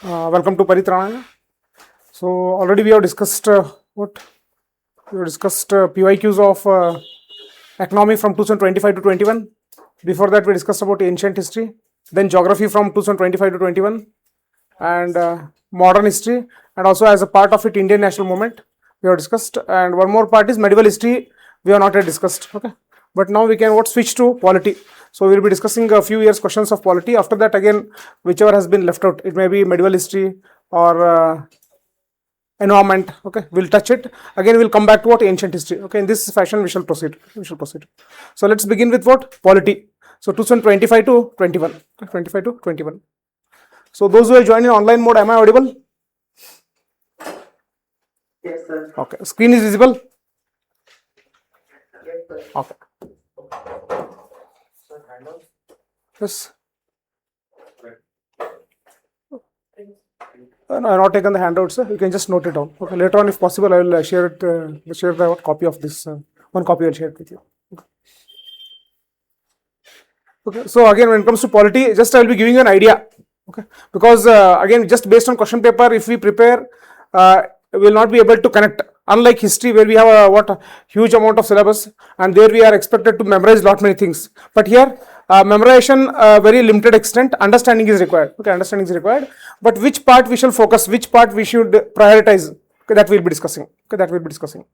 Welcome to Paritranaya. So already we have discussed PYQs of economy from 2025 to 21. Before that we discussed about ancient history, then geography from 2025 to 21, and modern history, and also as a part of it Indian national movement we have discussed, and one more part is medieval history we have not yet discussed. Okay, but now we can switch to polity. So we will be discussing a few years questions of polity. After that again, whichever has been left out, it may be medieval history or environment. Okay, we'll touch it again. We'll come back to what ancient history. Okay, in this fashion we shall proceed. So let's begin with what polity. So 2025 to 21. 25 to 21. So those who have joined in online mode, am I audible? Yes, sir. Okay, screen is visible. Yes, sir. Okay. Yes. No, I have not taken the handouts, sir. You can just note it down. Okay. Later on, if possible, I will share it. Share the copy of this. One copy I'll share it with you. Okay. So again, when it comes to polity, just I will be giving you an idea. Okay. Because again, just based on question paper, if we prepare, we will not be able to connect. Unlike history, where we have a huge amount of syllabus, and there we are expected to memorize lot many things. But here, memorization very limited extent. Understanding is required. Okay, understanding is required. But which part we shall focus? Which part we should prioritize? Okay, that we will be discussing. Okay, that we will be discussing.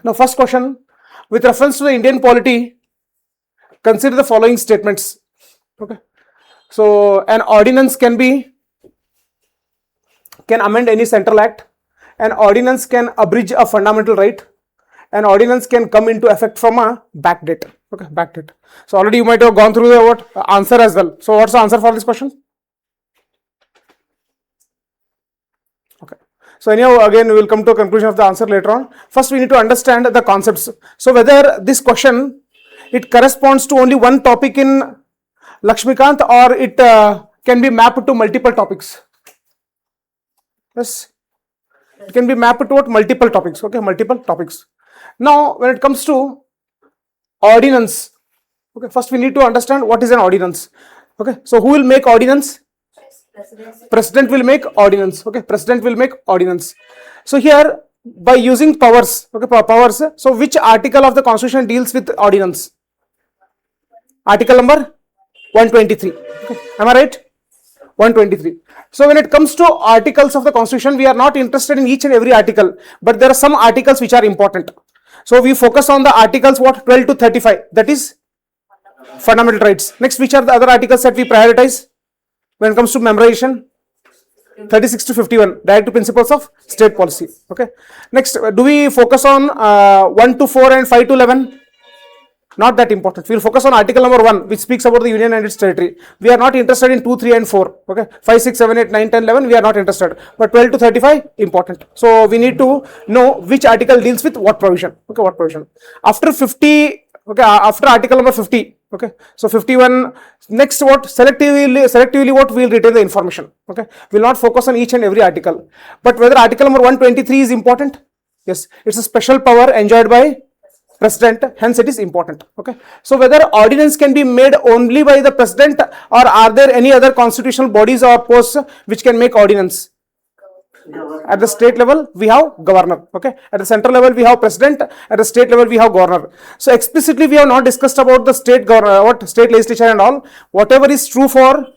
Now, first question, with reference to the Indian polity, consider the following statements. Okay, so an ordinance can amend any central act. An ordinance can abridge a fundamental right. An ordinance can come into effect from a back date. Okay, back date. So already you might have gone through the answer as well. So what's the answer for this question? Okay. So anyhow, again we will come to a conclusion of the answer later on. First we need to understand the concepts. So whether this question, it corresponds to only one topic in Lakshmikant, or it can be mapped to multiple topics. Yes. It can be mapped to what? Multiple topics. Okay, multiple topics. Now, when it comes to ordinance, okay, first we need to understand what is an ordinance. Okay, so who will make ordinance? President will make ordinance. Okay, President will make ordinance. So here, by using powers, okay, powers. So which article of the Constitution deals with ordinance? Article number 123. Okay, am I right? 123. So when it comes to articles of the Constitution, we are not interested in each and every article, but there are some articles which are important. So we focus on the articles 12 to 35, that is fundamental rights. Next, which are the other articles that we prioritize when it comes to memorization? 36 to 51, direct to principles of state policy. Okay. Next, do we focus on 1 to 4 and 5 to 11? Not that important. We will focus on article number 1, which speaks about the union and its territory. We are not interested in 2, 3 and 4. Okay, 5, 6, 7, 8, 9, 10, 11, we are not interested. But 12 to 35, important. So we need to know which article deals with what provision. Okay, what provision. After 50, okay, after article number 50, okay, so 51, next what? Selectively what? We will retain the information. Okay, we will not focus on each and every article. But whether article number 123 is important? Yes, it's a special power enjoyed by President, hence it is important. Okay, so whether ordinance can be made only by the President, or are there any other constitutional bodies or posts which can make ordinance? At the state level we have governor. Okay, at the central level we have President, at the state level we have governor. So explicitly we have not discussed about the state governor, state legislature and all. Whatever is true for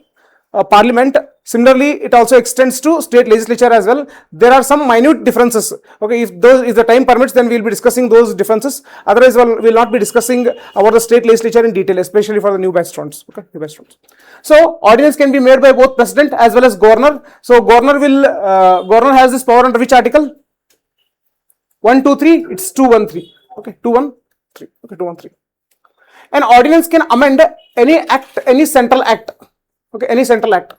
parliament, similarly it also extends to state legislature as well. There are some minute differences. Okay, if the time permits, then we will be discussing those differences. Otherwise we will not be discussing about the state legislature in detail, especially for the new batch students. Okay, new batch students. So ordinance can be made by both President as well as governor. So governor has this power under which article? 1, 2, 3. It's 213. Okay, 213. Okay, 213. An ordinance can amend any act, any central act. Okay, any central act.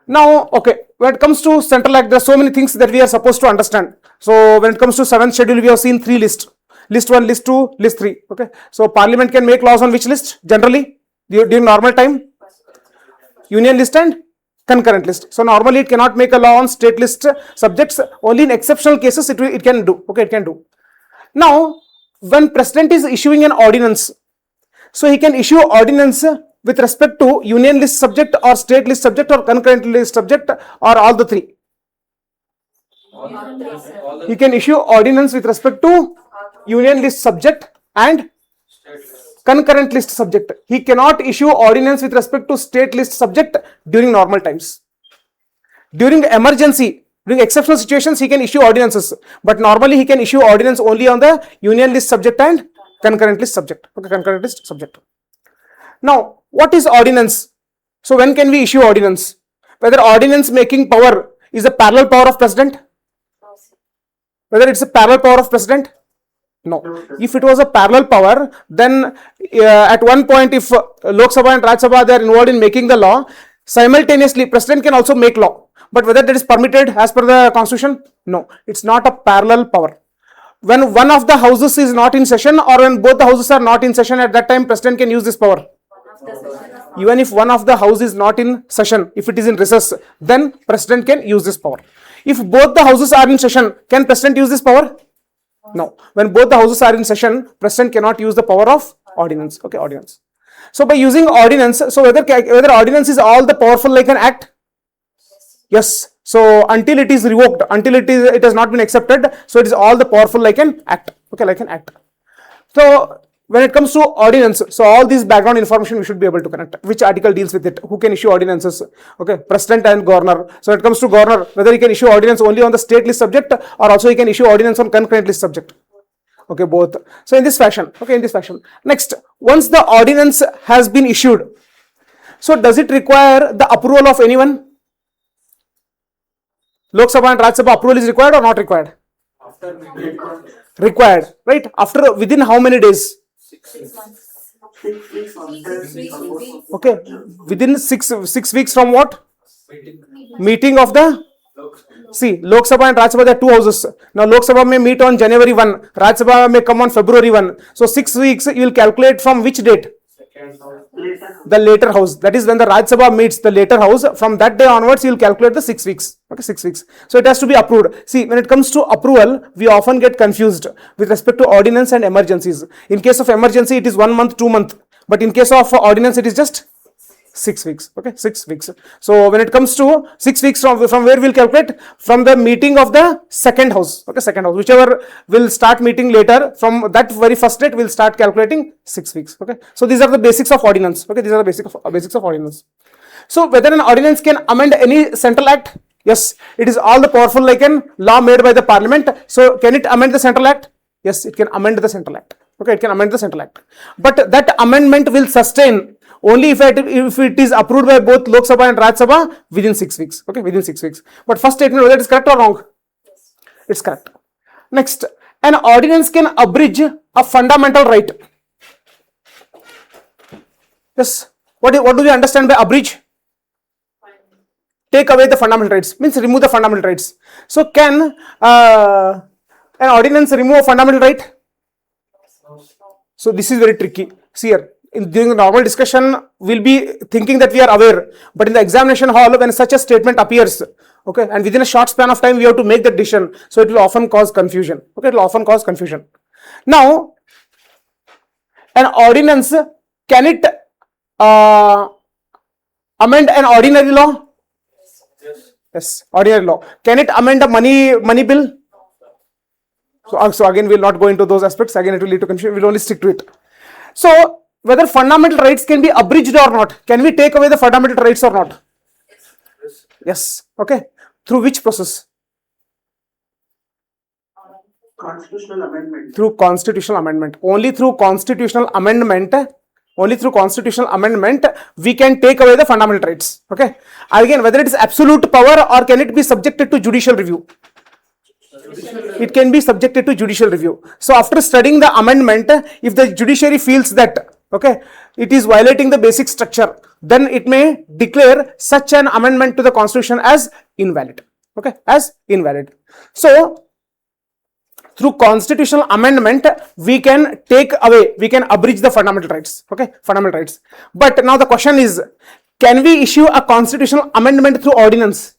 Now, okay, when it comes to central act, there are so many things that we are supposed to understand. So when it comes to 7th schedule, we have seen 3 lists. List 1, list 2, list 3. Okay, so parliament can make laws on which list? Generally, during normal time? Union list and concurrent list. So normally it cannot make a law on state list subjects. Only in exceptional cases it can do. Okay, it can do. Now, when President is issuing an ordinance, so he can issue ordinance with respect to union list subject or state list subject or concurrent list subject or all the three? He can issue ordinance with respect to union list subject and concurrent list subject. He cannot issue ordinance with respect to state list subject during normal times. During emergency, during exceptional situations, he can issue ordinances, but normally he can issue ordinance only on the union list subject and concurrent list subject. Okay, concurrent list subject. Now, what is ordinance? So, when can we issue ordinance? Whether ordinance making power is a parallel power of president? Whether it's a parallel power of president? No. If it was a parallel power, then at one point, if Lok Sabha and Raj Sabha they are involved in making the law, simultaneously president can also make law. But whether that is permitted as per the constitution? No. It's not a parallel power. When one of the houses is not in session or when both the houses are not in session, at that time president can use this power. Even if one of the house is not in session, if it is in recess, then president can use this power. If both the houses are in session, can president use this power? No. When both the houses are in session, president cannot use the power of ordinance. Okay, ordinance. So by using ordinance, so whether ordinance is all the powerful like an act? Yes. So until it is revoked, until it has not been accepted, so it is all the powerful like an act. Okay, like an act. So when it comes to ordinance, so all these background information we should be able to connect. Which article deals with it? Who can issue ordinances? Okay, president and governor. So when it comes to governor, whether he can issue ordinance only on the state list subject or also he can issue ordinance on concurrent list subject. Okay, both. So in this fashion. Okay, in this fashion. Next, once the ordinance has been issued, so does it require the approval of anyone? Lok Sabha and Raj Sabha approval is required or not required? Required, right? After within how many days? 6 months. Okay, within six weeks from what? Meeting of the. See, Lok Sabha and Raj Sabha, there are two houses. Now Lok Sabha may meet on January 1, Raj Sabha may come on February 1. So 6 weeks you will calculate from which date? The later house. That is when the Raj Sabha meets the later house. From that day onwards, you will calculate the 6 weeks. Okay, 6 weeks. So it has to be approved. See, when it comes to approval, we often get confused with respect to ordinance and emergencies. In case of emergency, it is 1 month, 2 months. But in case of ordinance, it is just 6 weeks. Okay, 6 weeks. So when it comes to 6 weeks from where we'll calculate? From the meeting of the second house. Okay, second house. Whichever will start meeting later, from that very first date, we'll start calculating 6 weeks. Okay. So these are the basics of ordinance. Okay, these are the basics of ordinance. So whether an ordinance can amend any central act? Yes, it is all the powerful like an law made by the parliament. So can it amend the central act? Yes, it can amend the central act. Okay, it can amend the central act. But that amendment will sustain only if it is approved by both Lok Sabha and Raj Sabha within 6 weeks. Okay, within 6 weeks. But first statement, whether it is correct or wrong? Yes. It's correct. Next, an ordinance can abridge a fundamental right. Yes. What do we understand by abridge? Take away the fundamental rights, means remove the fundamental rights. So can an ordinance remove a fundamental right? So this is very tricky. See here. During the normal discussion, we'll be thinking that we are aware, but in the examination hall, when such a statement appears, okay, and within a short span of time, we have to make that decision, so it will often cause confusion. Okay, it will often cause confusion. Now, an ordinance, can it amend an ordinary law? Yes, ordinary law. Can it amend a money bill? So again, we'll not go into those aspects. Again, it will lead to confusion. We'll only stick to it. So whether fundamental rights can be abridged or not, can we take away the fundamental rights or not? Yes. Okay. Through which process? Constitutional amendment. Through constitutional amendment. Only through constitutional amendment. Only through constitutional amendment we can take away the fundamental rights. Okay. Again, whether it is absolute power or can it be subjected to judicial review? It can be subjected to judicial review. So after studying the amendment, if the judiciary feels that okay, it is violating the basic structure, then it may declare such an amendment to the constitution as invalid. Okay, as invalid. So through constitutional amendment, we can take away, we can abridge the fundamental rights. Okay, fundamental rights. But now the question is, can we issue a constitutional amendment through ordinance?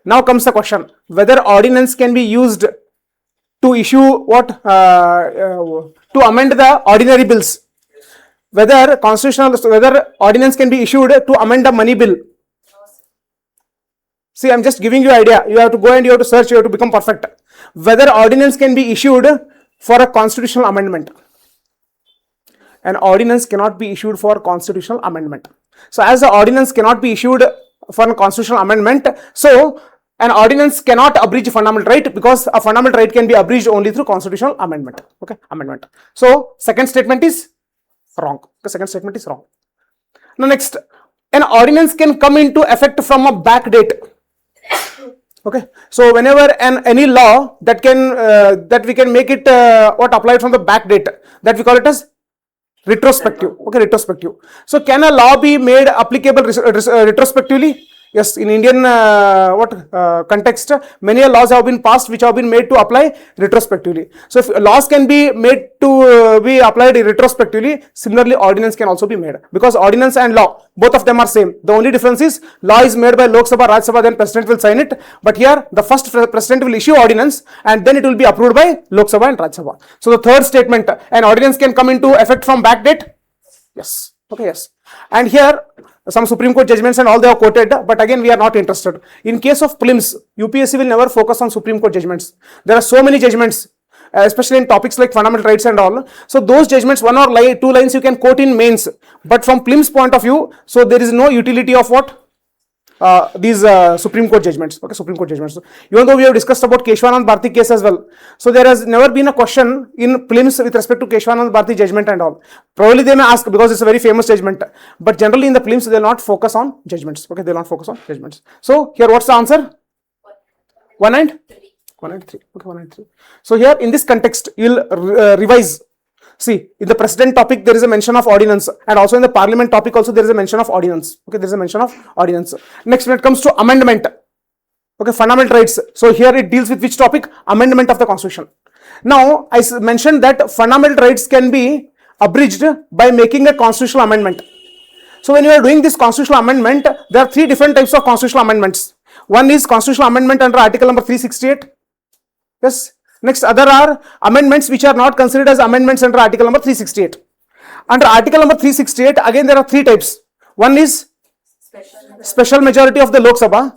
Now comes the question, whether ordinance can be used to issue what? To amend the ordinary bills. whether ordinance can be issued to amend a money bill. See, I'm just giving you idea. You have to go and you have to search, you have to become perfect. Whether ordinance can be issued for a constitutional amendment. An ordinance cannot be issued for constitutional amendment. So, as the ordinance cannot be issued for a constitutional amendment, so an ordinance cannot abridge fundamental right, because a fundamental right can be abridged only through constitutional amendment. Okay, amendment. So, second statement is wrong. The second statement is wrong. Now, next, an ordinance can come into effect from a back date. Okay, so whenever any law that we can make it applied from the back date, that we call it as retrospective. Okay, retrospective. So can a law be made applicable retrospectively? Yes, in Indian context, many laws have been passed which have been made to apply retrospectively. So if laws can be made to be applied retrospectively, similarly ordinance can also be made, because ordinance and law, both of them are same. The only difference is law is made by Lok Sabha, Raj Sabha, then president will sign it. But here the first president will issue ordinance and then it will be approved by Lok Sabha and Raj Sabha. So the third statement, an ordinance can come into effect from back date. Yes. Okay, yes. And here some Supreme Court judgments and all they are quoted, but again we are not interested. In case of prelims, UPSC will never focus on Supreme Court judgments. There are so many judgments, especially in topics like fundamental rights and all. So those judgments, one or two lines you can quote in mains, but from prelims point of view, so there is no utility of what? These Supreme Court judgments. Okay, Supreme Court judgments. Even though we have discussed about Keshwanand Bharti case as well, so there has never been a question in prelims with respect to Keshwanand Bharti judgment and all. Probably they may ask because it's a very famous judgment, but generally in the prelims they will not focus on judgments. Okay, they will not focus on judgments. So here what's the answer? 1 and 1 and 3. Okay, 1 and 3. So here in this context you will revise. See, in the president topic there is a mention of ordinance, and also in the parliament topic also there is a mention of ordinance. Okay, there is a mention of ordinance. Next, when it comes to amendment, okay, fundamental rights. So here it deals with which topic? Amendment of the constitution. Now I mentioned that fundamental rights can be abridged by making a constitutional amendment. So when you are doing this constitutional amendment, there are three different types of constitutional amendments. One is constitutional amendment under article number 368. Yes. Next, other are amendments which are not considered as amendments under article number 368. Under article number 368, again there are three types. One is special majority of the Lok Sabha.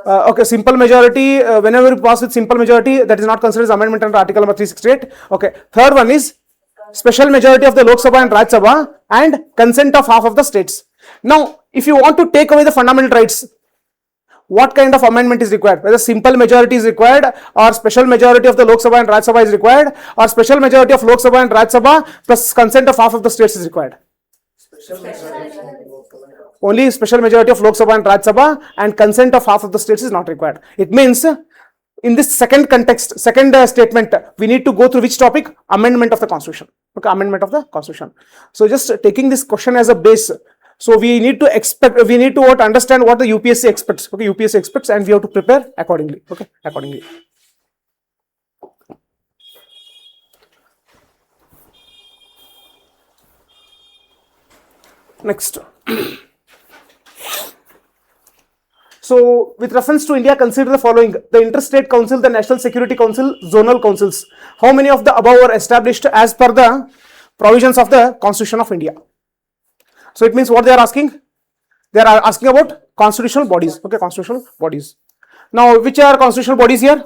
Okay, simple majority, whenever you pass with simple majority, that is not considered as amendment under article number 368. Okay, third one is special majority of the Lok Sabha and Raj Sabha and consent of half of the states. Now, if you want to take away the fundamental rights, what kind of amendment is required? Whether simple majority is required, or special majority of the Lok Sabha and Raj Sabha is required, or special majority of Lok Sabha and Raj Sabha plus consent of half of the states is required. Only special majority of Lok Sabha and Raj Sabha and consent of half of the states is not required. It means in this second context, second statement, we need to go through which topic? Amendment of the constitution. Okay, amendment of the constitution. So just taking this question as a base, so we need to understand what the UPSC expects. Okay, UPSC expects, and we have to prepare accordingly. Okay, accordingly. Next. So with reference to India, consider the following: the Interstate Council, the National Security Council, zonal councils. How many of the above were established as per the provisions of the Constitution of India? So it means what they are asking? They are asking about constitutional bodies. Okay, constitutional bodies. Now, which are constitutional bodies here?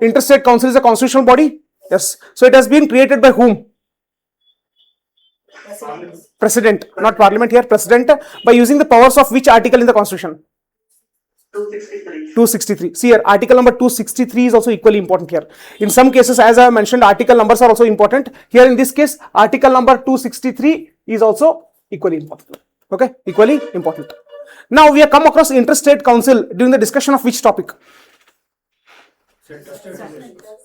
Interstate Council is a constitutional body. Yes. So it has been created by whom? President, not parliament here. President, by using the powers of which article in the Constitution? 263. 263. See here, article number 263 is also equally important here. In some cases, as I mentioned, article numbers are also important. Here in this case, article number 263 is also equally important. Okay, equally important. Now we have come across Interstate Council during the discussion of which topic?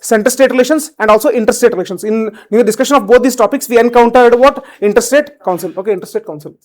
Center state relations and also interstate relations. In the discussion of both these topics, we encountered what? Interstate Council. Okay, Interstate Council.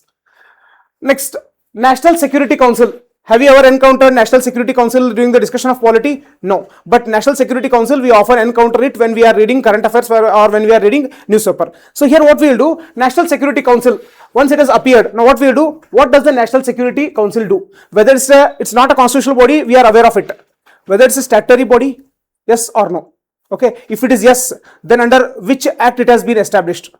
Next, National Security Council. Have you ever encountered National Security Council during the discussion of polity? No. But National Security Council, we often encounter it when we are reading current affairs or when we are reading newspaper. So here what we will do, National Security Council, once it has appeared, now what we will do, what does the National Security Council do? Whether it's not a constitutional body, we are aware of it. Whether it's a statutory body, yes or no. Okay, if it is yes, then under which act it has been established?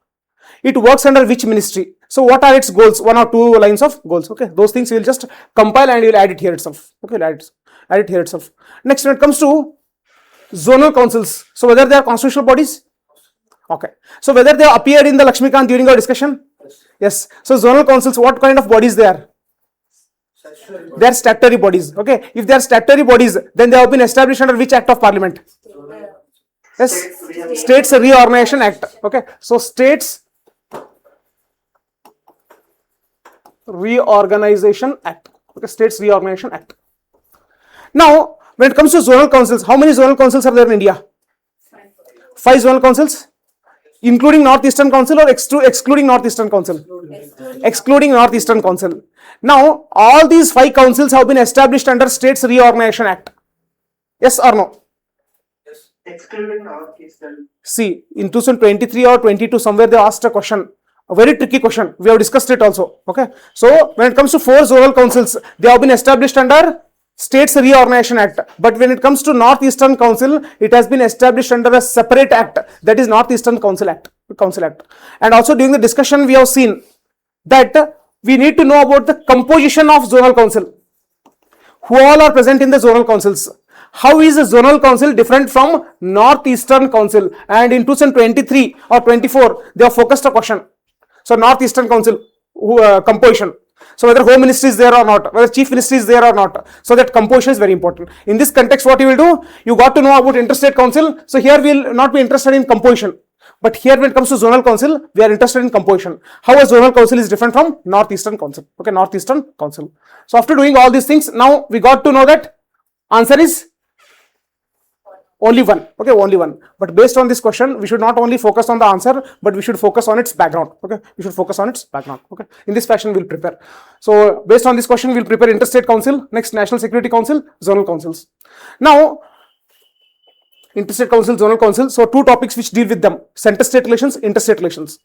It works under which ministry? So what are its goals? 1 or 2 lines of goals. Okay, those things we will just compile and we will add it here itself. Okay, add it here itself. Next, when it comes to zonal councils, so whether they are constitutional bodies? Okay, so whether they appeared in the Lakshmikant during our discussion? Yes. So zonal councils, what kind of bodies they are? They are statutory bodies. Okay, if they are statutory bodies, then they have been established under which act of parliament? Yes, States Reorganization Act. Okay, so States Reorganization Act. Okay, States Reorganization Act. Now, when it comes to zonal councils, how many zonal councils are there in India? 5 zonal councils, including Northeastern Council or excluding Northeastern Council? Excluding Northeastern Council. Now, all these 5 councils have been established under States Reorganization Act. Yes or no? Excluding Northeastern. See, in 2023 or 22, somewhere they asked a question, a very tricky question. We have discussed it also. Okay. So, when it comes to 4 zonal councils, they have been established under States Reorganization Act. But when it comes to Northeastern Council, it has been established under a separate act, that is Northeastern Council Act. And also during the discussion, we have seen that we need to know about the composition of zonal council. Who all are present in the zonal councils? How is a zonal council different from Northeastern Council? And in 2023 or 24, they have focused a question. So Northeastern Council composition. So whether Home Ministry is there or not, whether Chief Ministry is there or not. So that composition is very important. In this context, what you will do, you got to know about Interstate Council. So here we will not be interested in composition. But here when it comes to zonal council, we are interested in composition. How a zonal council is different from Northeastern Council. Okay, Northeastern Council. So after doing all these things, now we got to know that answer is only one. Okay, only one. But based on this question, we should not only focus on the answer, but we should focus on its background. Okay, we should focus on its background. Okay, in this fashion we'll prepare. So based on this question, we'll prepare Interstate Council, next National Security Council, zonal councils. Now, Interstate Council, zonal council. So 2 topics which deal with them: center-state relations, interstate relations.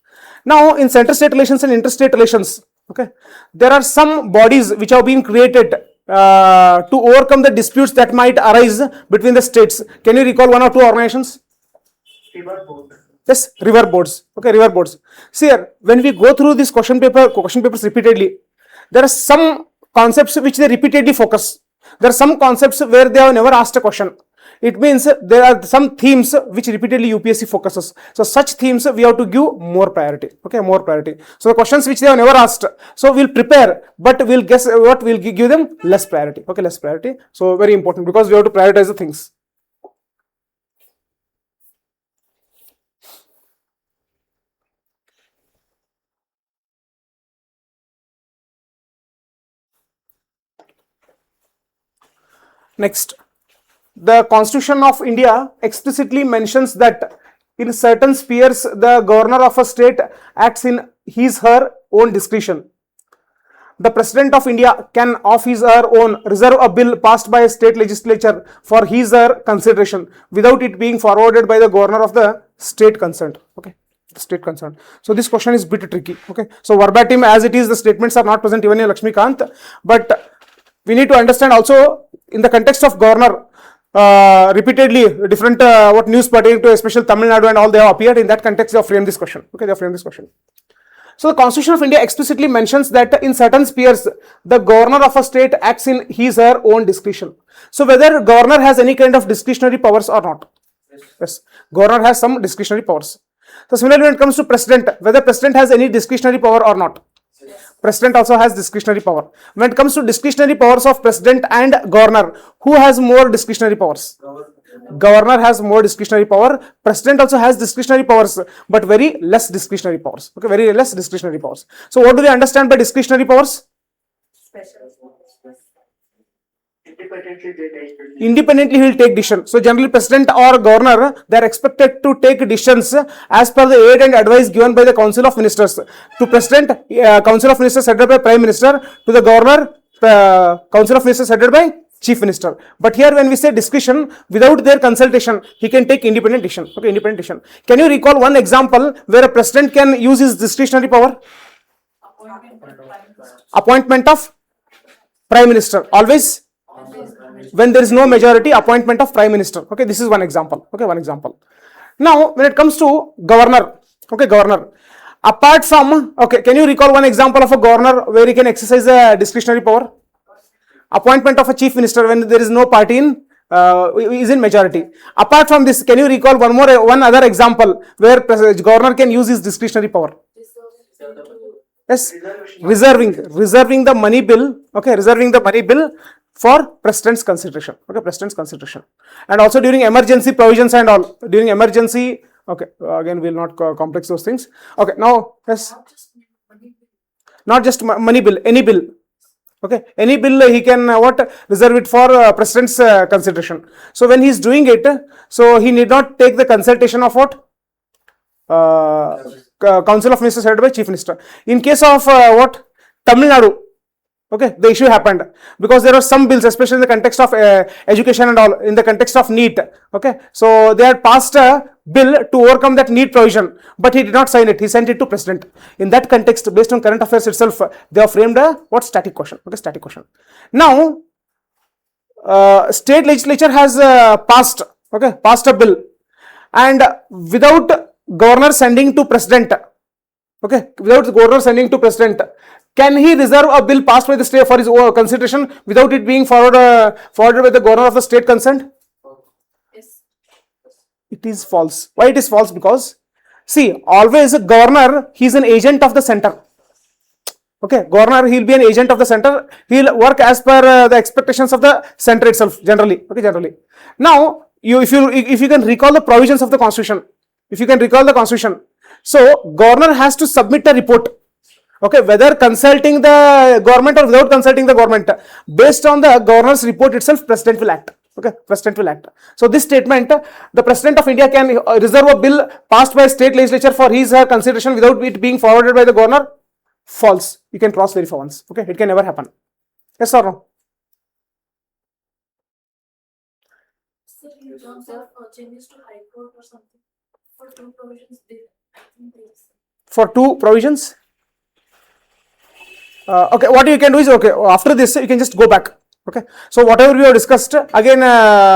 Now, in center-state relations and interstate relations, okay, there are some bodies which have been created to overcome the disputes that might arise between the states. Can you recall 1 or 2 organizations? River board. Yes, river boards. Okay, river boards. See here, when we go through this question papers repeatedly, there are some concepts which they repeatedly focus. There are some concepts where they have never asked a question. It means there are some themes which repeatedly UPSC focuses. So such themes we have to give more priority. Okay, more priority. So the questions which they have never asked, so we'll prepare, but we'll guess what we'll give them less priority. Okay, less priority. So very important because we have to prioritize the things. Next. The Constitution of India explicitly mentions that in certain spheres, the governor of a state acts in his/her own discretion. The President of India can, of his/her own, reserve a bill passed by a state legislature for his/her consideration without it being forwarded by the governor of the state concerned. Okay, state concerned. So this question is a bit tricky. Okay, so verbatim as it is, the statements are not present even in Lakshmikant, but we need to understand also in the context of governor. Repeatedly different what news pertaining to especially Tamil Nadu and all, they have appeared. In that context they have framed this question. Okay, they have framed this question. So the Constitution of India explicitly mentions that in certain spheres the governor of a state acts in his/her own discretion. So whether governor has any kind of discretionary powers or not? Yes, governor has some discretionary powers. So similarly, when it comes to president, whether president has any discretionary power or not? President also has discretionary power. When it comes to discretionary powers of president and governor, who has more discretionary powers? Governor has more discretionary power. President also has discretionary powers, but very less discretionary powers. Okay, very less discretionary powers. So what do we understand by discretionary powers? Independently he will take decision. So generally president or governor, they are expected to take decisions as per the aid and advice given by the Council of Ministers. To president, Council of Ministers headed by Prime Minister. To the governor, Council of Ministers headed by Chief Minister. But here when we say discretion, without their consultation, he can take independent decision. Okay, independent decision. Can you recall one example where a president can use his discretionary power? Appointment of Prime Minister. Always? When there is no majority, appointment of prime minister. Okay, this is one example. Okay, one example. Now, when it comes to governor, okay, governor. Apart from, okay, can you recall one example of a governor where he can exercise a discretionary power? Appointment of a chief minister when there is no party in is in majority. Apart from this, can you recall one other example where governor can use his discretionary power? Yes, reserving the money bill. Okay, reserving the money bill for president's consideration. Okay, president's consideration, and also during emergency provisions and all. During emergency, okay. Again, we will not complex those things. Okay, now yes, not just money bill, any bill. Okay, any bill he can reserve it for president's consideration. So when he is doing it, so he need not take the consultation of what council of ministers headed by chief minister. In case of Tamil Nadu, okay, the issue happened because there are some bills, especially in the context of education and all, in the context of NEET. Okay, so they had passed a bill to overcome that NEET provision, but he did not sign it. He sent it to president. In that context, based on current affairs itself, they have framed a static question. Okay, static question. Now, state legislature has passed a bill, and without governor sending to president. Okay, without the governor sending to president, can he reserve a bill passed by the state for his consideration without it being forwarded by the governor of the state concerned? Yes. It is false. Why it is false? Because see, always a governor, he is an agent of the center. Okay, governor, he will be an agent of the center. He will work as per the expectations of the center itself. Generally, okay, generally. Now, if you can recall the provisions of the constitution. If you can recall the constitution, so governor has to submit a report, okay, whether consulting the government or without consulting the government. Based on the governor's report itself, president will act. Okay, president will act. So this statement, the president of India can reserve a bill passed by state legislature for his or her consideration without it being forwarded by the governor. False. You can cross verify once. Okay, it can never happen. Yes or no? So in terms of changes to High Court or something, for two provisions, for two provisions? Okay, what you can do is, okay, after this, you can just go back. Okay, so whatever we have discussed, again,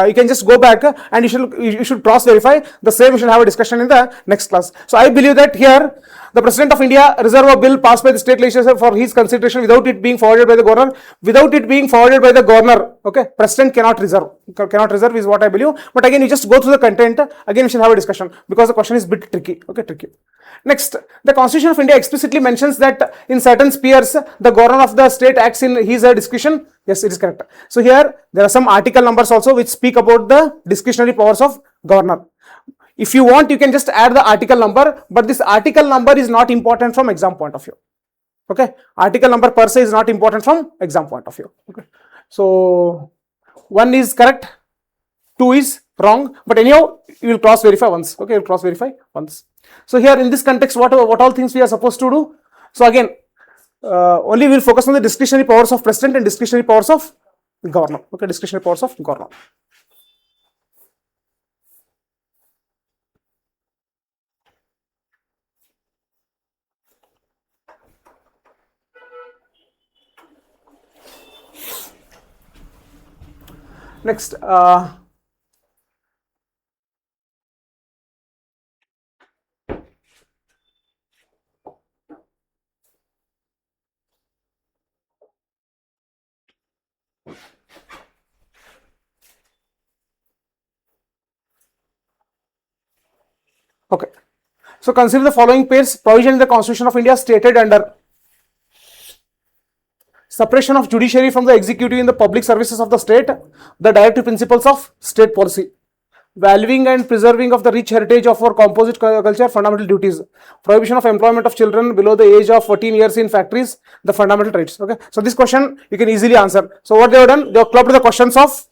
you can just go back and you should cross verify. The same we shall have a discussion in the next class. So I believe that here, the President of India reserve a bill passed by the state legislature for his consideration without it being forwarded by the governor. Without it being forwarded by the governor, okay, President cannot reserve. Cannot reserve is what I believe. But again, you just go through the content. Again, we shall have a discussion because the question is a bit tricky. Okay, tricky. Next, the Constitution of India explicitly mentions that in certain spheres, the governor of the state acts in his discretion. Yes, it is correct. So here, there are some article numbers also which speak about the discretionary powers of governor. If you want, you can just add the article number, but this article number is not important from exam point of view. Okay, article number per se is not important from exam point of view. Okay, so 1 is correct, 2 is wrong, but anyhow, you will cross verify once. Okay, you will cross verify once. So here in this context, what all things we are supposed to do? So again, only we will focus on the discretionary powers of president and discretionary powers of governor. Okay, discretionary powers of governor. Next, okay. So consider the following pairs. Provision in the Constitution of India stated under separation of judiciary from the executive in the public services of the state, the directive principles of state policy, valuing and preserving of the rich heritage of our composite culture, fundamental duties, prohibition of employment of children below the age of 14 years in factories, the fundamental rights. Okay, so this question you can easily answer. So what they have done, they have clubbed the questions of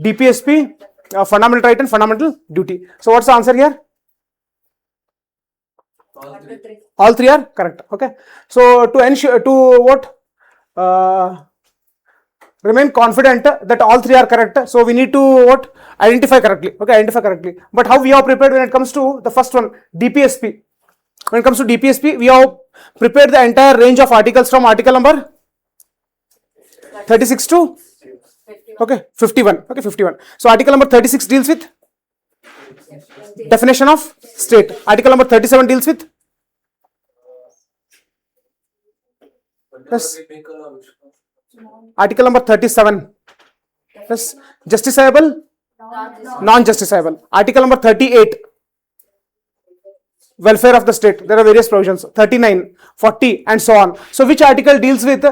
DPSP, fundamental right and fundamental duty. So what's the answer here? All three are correct. Okay, so to ensure, to what, remain confident that all three are correct, so we need to what, identify correctly. Okay, identify correctly. But how we are prepared when it comes to the first one, DPSP? When it comes to DPSP, we have prepared the entire range of articles from article number 36 to Okay, 51. Okay, 51. So article number 36 deals with definition of state. Article number 37 deals with yes. Article number 37 yes. Justiciable, non-justiciable. Article number 38 welfare of the state. There are various provisions. 39, 40 and so on. So which article deals with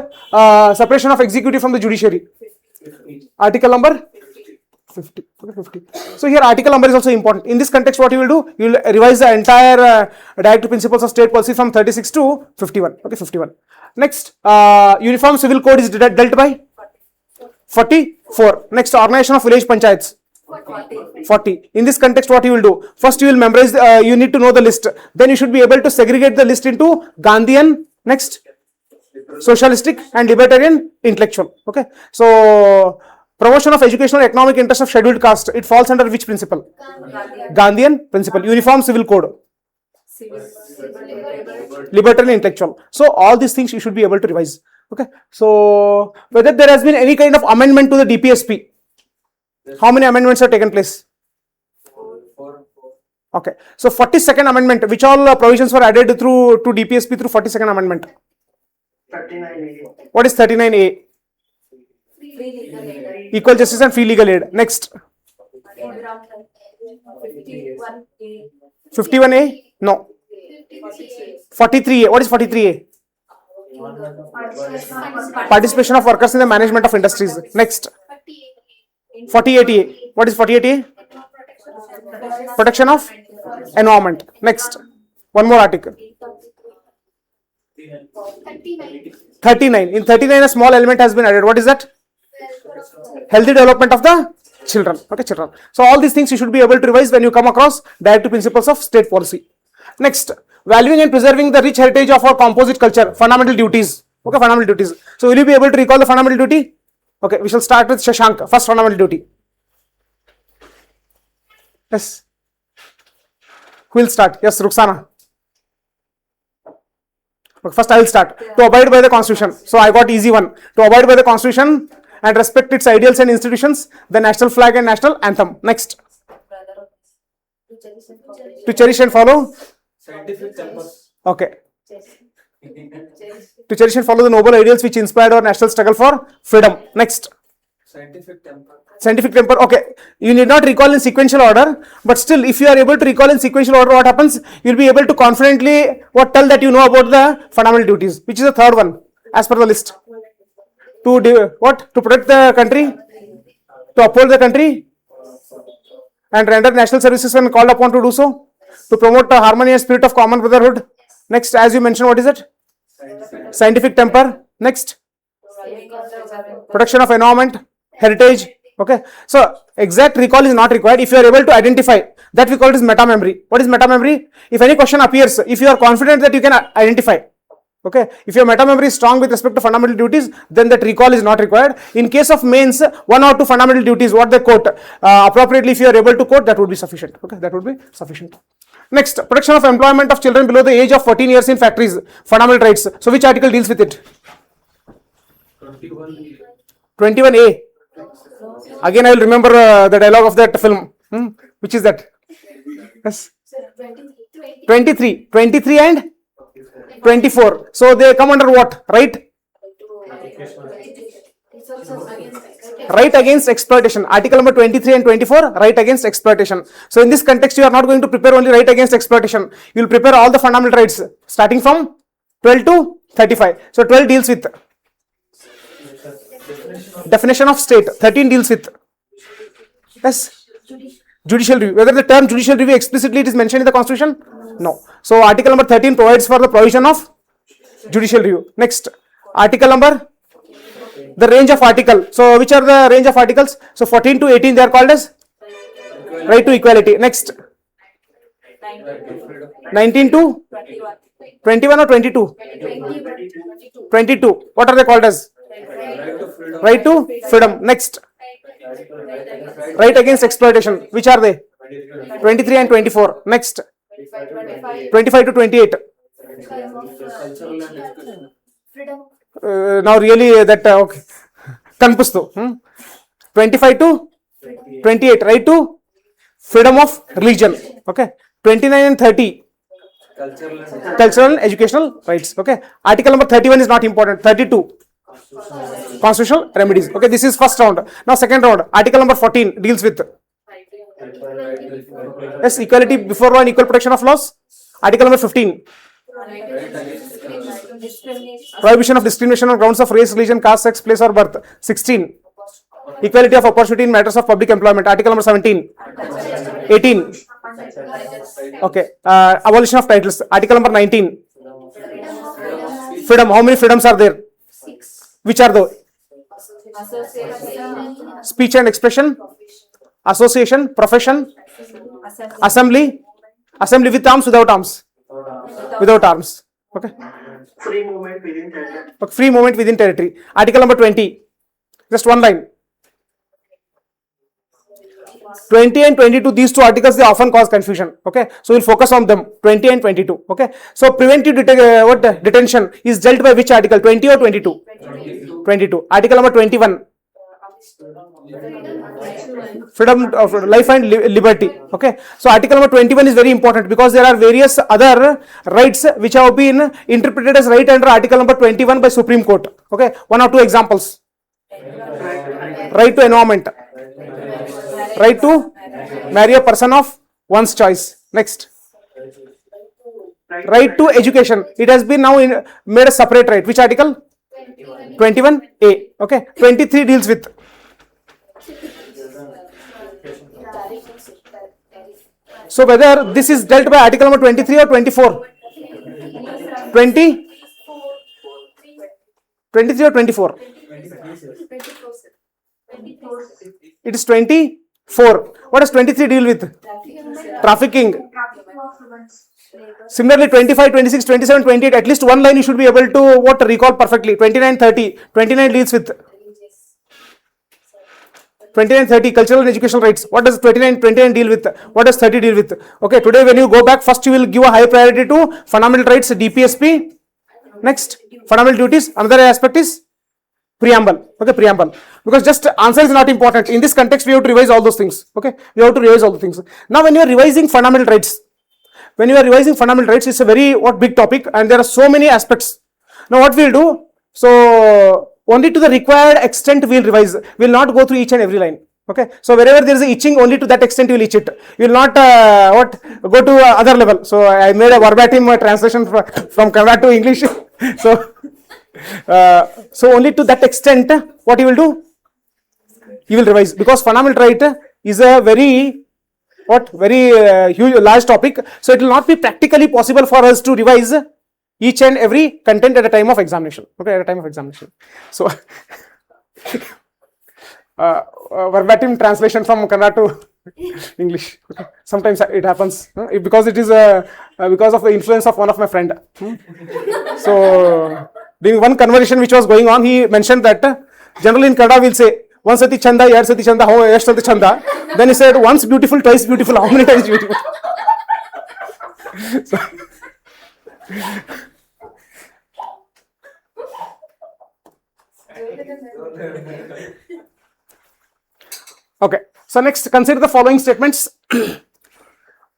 separation of executive from the judiciary? Article number 50. Okay, 50. So here article number is also important. In this context, what you will do? You will revise the entire directive principles of state policy from 36 to 51. Okay, 51. Next, uniform civil code is dealt by 44. Next, organization of village panchayats. 40. In this context, what you will do? First, you will memorize, you need to know the list. Then you should be able to segregate the list into Gandhian, next, socialistic and libertarian intellectual. Okay. So, promotion of educational economic interest of scheduled caste, it falls under which principle? Gandhian principle. Uniform civil code. Libertarian intellectual. So, all these things you should be able to revise. Okay. So, whether there has been any kind of amendment to the DPSP. How many amendments have taken place? 4. Okay. So 42nd amendment, which all provisions were added through to DPSP through 42nd amendment? 39A. What is 39A? Equal justice and free legal aid. Next. 51A? No. 43A. What is 43A? Participation of workers in the management of industries. Next. 48A. What is 48A? Protection of environment. Next. One more article. 39. In 39, a small element has been added. What is that? Healthy development of the children. Okay, children. So all these things you should be able to revise when you come across directive principles of state policy. Next, valuing and preserving the rich heritage of our composite culture. Fundamental duties. Okay, fundamental duties. So will you be able to recall the fundamental duty? Okay, we shall start with Shashank. First fundamental duty. Yes. Who will start? Yes, Ruxana. Okay, first I will start. To abide by the constitution. So I got easy one. To abide by the constitution and respect its ideals and institutions, the national flag and national anthem. Next. To cherish and follow. Scientific temper. Okay. To cherish and follow the noble ideals which inspired our national struggle for freedom. Next. Scientific temper. Scientific temper. Okay. You need not recall in sequential order, but still, if you are able to recall in sequential order, what happens? You will be able to confidently tell that you know about the fundamental duties, which is the third one as per the list. To to protect the country, to uphold the country, and render national services when called upon to do so. To promote the harmony and spirit of common brotherhood. Next, as you mentioned, what is it? Scientific temper. Next, protection of environment, heritage. Okay. So, exact recall is not required. If you are able to identify, that we call it as meta memory. What is meta memory? If any question appears, if you are confident that you can identify. Okay. If your meta memory is strong with respect to fundamental duties, then that recall is not required. In case of mains, 1 or 2 fundamental duties, what they quote appropriately, if you are able to quote, that would be sufficient. Okay. That would be sufficient. Next, protection of employment of children below the age of 14 years in factories, fundamental rights. So, which article deals with it? 21A. Again, I will remember the dialogue of that film. Which is that? Yes. 23. 23 and 24. So, they come under what? Right? Right against exploitation. Article number 23 and 24, right against exploitation. So, in this context, you are not going to prepare only right against exploitation. You will prepare all the fundamental rights starting from 12 to 35. So, 12 deals with definition of state. 13 deals with yes, judicial review. Whether the term judicial review explicitly it is mentioned in the constitution? No. So, article number 13 provides for the provision of judicial review. Next, article number the range of article. So, which are the range of articles? So, 14 to 18 they are called as right to equality. Next, 19 to 21 or 22? 22. What are they called as? Right to freedom. Next, right against exploitation. Which are they? 23 and 24. Next, 25 to 28. Now really that okay. Kanpustu. 25 to 28, right to freedom of religion. Okay. 29 and 30, cultural and educational rights. Okay. Article number 31 is not important. 32, constitutional remedies. Okay. This is first round. Now second round. Article number 14 deals with yes, equality before law and equal protection of laws. Article number 15, prohibition of discrimination on grounds of race, religion, caste, sex, place or birth. 16, equality of opportunity in matters of public employment. Article number 17. 18, okay, abolition of titles. Article number 19, freedom. How many freedoms are there? Which are those? Speech and expression, association, profession, assembly, assembly with arms, without arms, without arms. Okay. Free movement within territory. Okay. Free movement within territory. Article number 20, just one line. 20 and 22, these two articles, they often cause confusion. Okay, so we'll focus on them. 20 and 22. Okay, so preventive detention is dealt by which article? 20 or 22? 22. Article number 21, freedom of life and liberty. Okay, so article number 21 is very important because there are various other rights which have been interpreted as right under article number 21 by Supreme Court. Okay, one or two examples. Right to environment, right to marry a person of one's choice. Next, right to education. It has been now made a separate right. Which article? 21A. Okay. 23 deals with so whether this is dealt by article number 23 or 24. 20, 23 or 24. It is 24. What does 23 deal with? Trafficking. Similarly, 25, 26, 27, 28, at least one line you should be able to recall perfectly. 29, 30. 29 deals with 29, 30, cultural and educational rights. What does 29 deal with? What does 30 deal with? Okay, today when you go back, first you will give a high priority to fundamental rights, DPSP. Next, fundamental duties. Another aspect is preamble. Okay, preamble. Because just answer is not important. In this context, we have to revise all those things. Okay, we have to revise all the things. Now, when you are revising fundamental rights, it's a very big topic, and there are so many aspects. Now, what we'll do? So, only to the required extent we'll revise. We'll not go through each and every line. Okay, so wherever there is a itching, only to that extent you will itch it. You will not go to other level. So, I made a verbatim translation from Kannada to English. So only to that extent, what you will do? You will revise, because fundamental right is a very huge, large topic. So it will not be practically possible for us to revise each and every content at a time of examination. Okay, at a time of examination. So verbatim translation from Kannada to English. Okay. Sometimes it happens because it is because of the influence of one of my friend. So during one conversation which was going on, he mentioned that generally in Kannada we'll say one sati chanda, yar sati chanda, how yash sati chanda. Then he said once beautiful, twice beautiful. How many times beautiful? So, okay. So next, consider the following statements.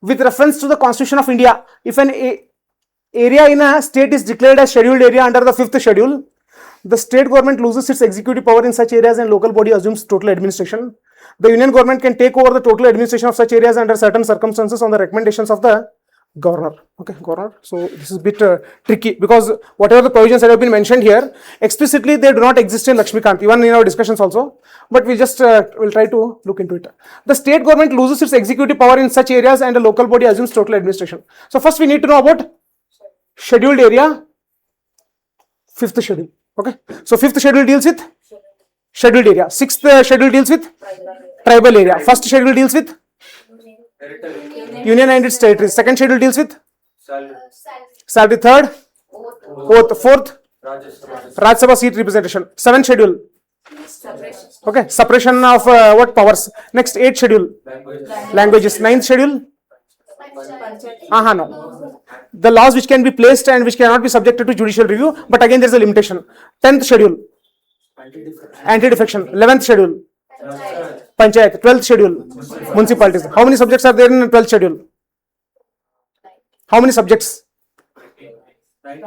With reference to the Constitution of India, if an area in a state is declared as scheduled area under the 5th schedule, the state government loses its executive power in such areas and local body assumes total administration. The union government can take over the total administration of such areas under certain circumstances on the recommendations of the governor. Okay, governor. So this is a bit tricky, because whatever the provisions that have been mentioned here, explicitly they do not exist in Lakshmikant, even in our discussions also. But we just will try to look into it. The state government loses its executive power in such areas and the local body assumes total administration. So first we need to know about scheduled area, 5th schedule. Okay, so 5th schedule deals with scheduled area, 6th schedule deals with tribal area, 1st schedule deals with union and its territories, 2nd schedule deals with salary, 3rd, 4th, Rajya Sabha seat representation, 7th schedule, okay, separation of powers. Next, 8th schedule, languages, 9th schedule, no. The laws which can be placed and which cannot be subjected to judicial review, but again there is a limitation. 10th schedule, anti-defection. 11th schedule, Panchayat, 12th schedule. Municipalities. How many subjects are there in 12th schedule? How many subjects? I